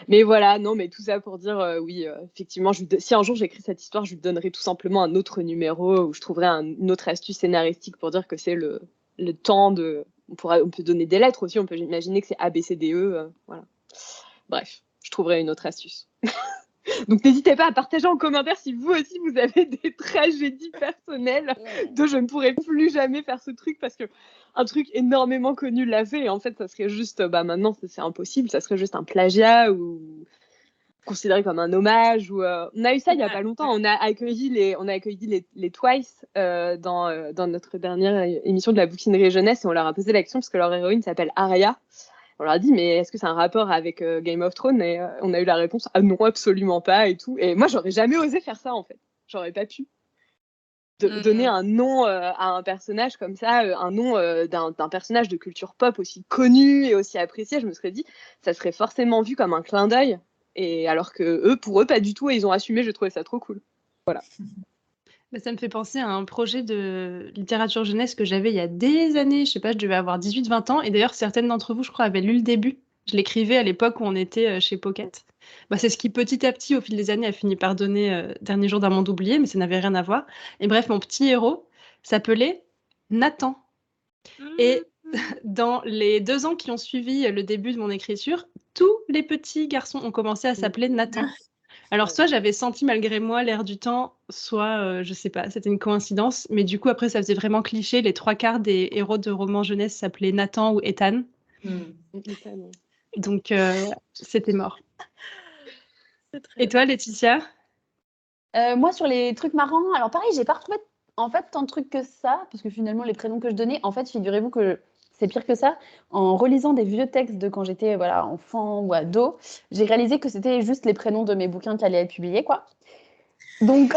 Mais voilà, non, mais tout ça pour dire oui, effectivement, si un jour j'écris cette histoire, je lui donnerai tout simplement un autre numéro ou je trouverai une autre astuce scénaristique pour dire que c'est le temps de. On peut donner des lettres aussi, on peut imaginer que c'est A, B, C, D, E. Voilà. Bref, je trouverai une autre astuce. Donc n'hésitez pas à partager en commentaire si vous aussi vous avez des tragédies personnelles dont je ne pourrai plus jamais faire ce truc parce que un truc énormément connu l'a fait et en fait ça serait juste, maintenant c'est impossible, ça serait juste un plagiat ou considéré comme un hommage ou on a eu ça il y a pas longtemps, on a accueilli les Twice dans notre dernière émission de la bouquinerie jeunesse et on leur a posé la question parce que leur héroïne s'appelle Arya. On leur a dit mais est-ce que c'est un rapport avec Game of Thrones et on a eu la réponse ah non absolument pas et tout et moi j'aurais jamais osé faire ça en fait, j'aurais pas pu donner un nom à un personnage comme ça, un nom d'un personnage de culture pop aussi connu et aussi apprécié, je me serais dit ça serait forcément vu comme un clin d'œil. Et alors que pour eux, pas du tout, et ils ont assumé, je trouvais ça trop cool. Voilà. Ça me fait penser à un projet de littérature jeunesse que j'avais il y a des années, je sais pas, je devais avoir 18-20 ans, et d'ailleurs certaines d'entre vous, je crois, avaient lu le début. Je l'écrivais à l'époque où on était chez Pocket. C'est ce qui petit à petit, au fil des années, a fini par donner Dernier jour d'un monde oublié, mais ça n'avait rien à voir. Et bref, mon petit héros s'appelait Nathan. Et dans les 2 ans qui ont suivi le début de mon écriture, tous les petits garçons ont commencé à s'appeler Nathan. Alors, soit j'avais senti malgré moi l'air du temps, soit, je sais pas, c'était une coïncidence. Mais du coup, après, ça faisait vraiment cliché. Les 3/4 des héros de romans jeunesse s'appelaient Nathan ou Ethan. Donc, c'était mort. Et toi, Laetitia? Moi, sur les trucs marrants, alors pareil, j'ai pas retrouvé en fait tant de trucs que ça, parce que finalement, les prénoms que je donnais, en fait, figurez-vous que c'est pire que ça. En relisant des vieux textes de quand j'étais enfant ou ado, j'ai réalisé que c'était juste les prénoms de mes bouquins qui allaient être publiés, quoi. Donc,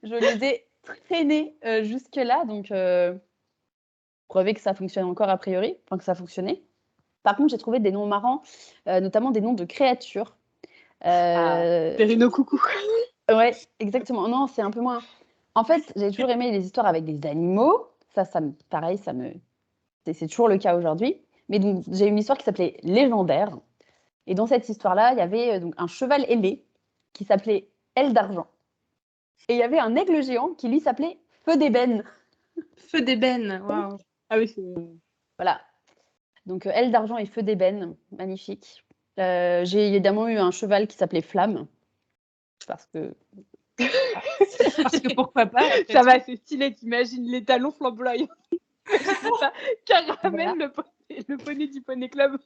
je les ai traînés jusque-là, donc prouver que ça fonctionne encore a priori, enfin que ça fonctionnait. Par contre, j'ai trouvé des noms marrants, notamment des noms de créatures. Perrino Coucou. Ouais, exactement. Non, c'est un peu moins. En fait, j'ai toujours aimé les histoires avec des animaux. Pareil, c'est toujours le cas aujourd'hui. Mais donc, j'ai une histoire qui s'appelait Légendaire. Et dans cette histoire-là, il y avait donc un cheval ailé qui s'appelait Aile d'argent. Et il y avait un aigle géant qui, lui, s'appelait Feu d'ébène. Feu d'ébène, waouh. Ah oui, voilà. Donc, Aile d'argent et Feu d'ébène, magnifique. J'ai évidemment eu un cheval qui s'appelait Flamme. Parce que pourquoi pas. Ça va, c'est stylé, t'imagines les talons flamboyants. Caramel, voilà. le poney du Poney Club.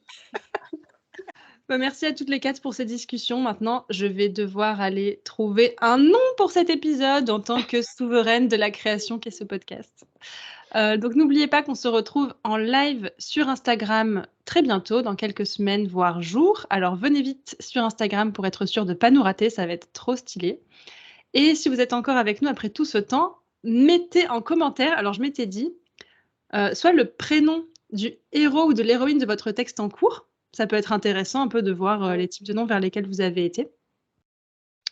Merci à toutes les 4 pour ces discussions. Maintenant, je vais devoir aller trouver un nom pour cet épisode en tant que souveraine de la création qu'est ce podcast. Donc n'oubliez pas qu'on se retrouve en live sur Instagram très bientôt, dans quelques semaines, voire jours. Alors venez vite sur Instagram pour être sûr de ne pas nous rater, ça va être trop stylé. Et si vous êtes encore avec nous après tout ce temps, mettez en commentaire, alors je m'étais dit, soit le prénom du héros ou de l'héroïne de votre texte en cours, ça peut être intéressant un peu de voir les types de noms vers lesquels vous avez été,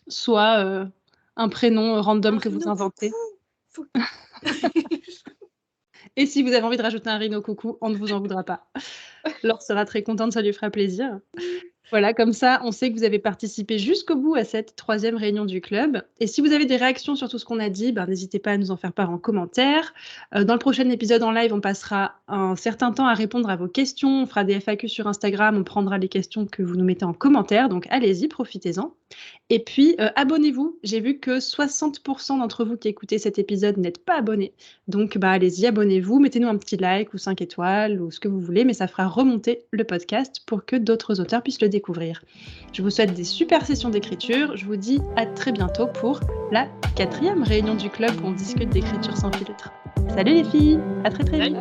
soit un prénom random que vous inventez. Et si vous avez envie de rajouter un Rhino Coucou, on ne vous en voudra pas. Laure sera très contente, ça lui fera plaisir. Voilà, comme ça, on sait que vous avez participé jusqu'au bout à cette 3e réunion du club. Et si vous avez des réactions sur tout ce qu'on a dit, n'hésitez pas à nous en faire part en commentaire. Dans le prochain épisode en live, on passera un certain temps à répondre à vos questions. On fera des FAQ sur Instagram, on prendra les questions que vous nous mettez en commentaire. Donc allez-y, profitez-en. Et puis, abonnez-vous. J'ai vu que 60% d'entre vous qui écoutez cet épisode n'êtes pas abonnés. Donc, allez-y, abonnez-vous. Mettez-nous un petit like ou 5 étoiles ou ce que vous voulez, mais ça fera remonter le podcast pour que d'autres auteurs puissent le découvrir. Je vous souhaite des super sessions d'écriture. Je vous dis à très bientôt pour la 4e réunion du club où on discute d'écriture sans filtre. Salut les filles, à très vite.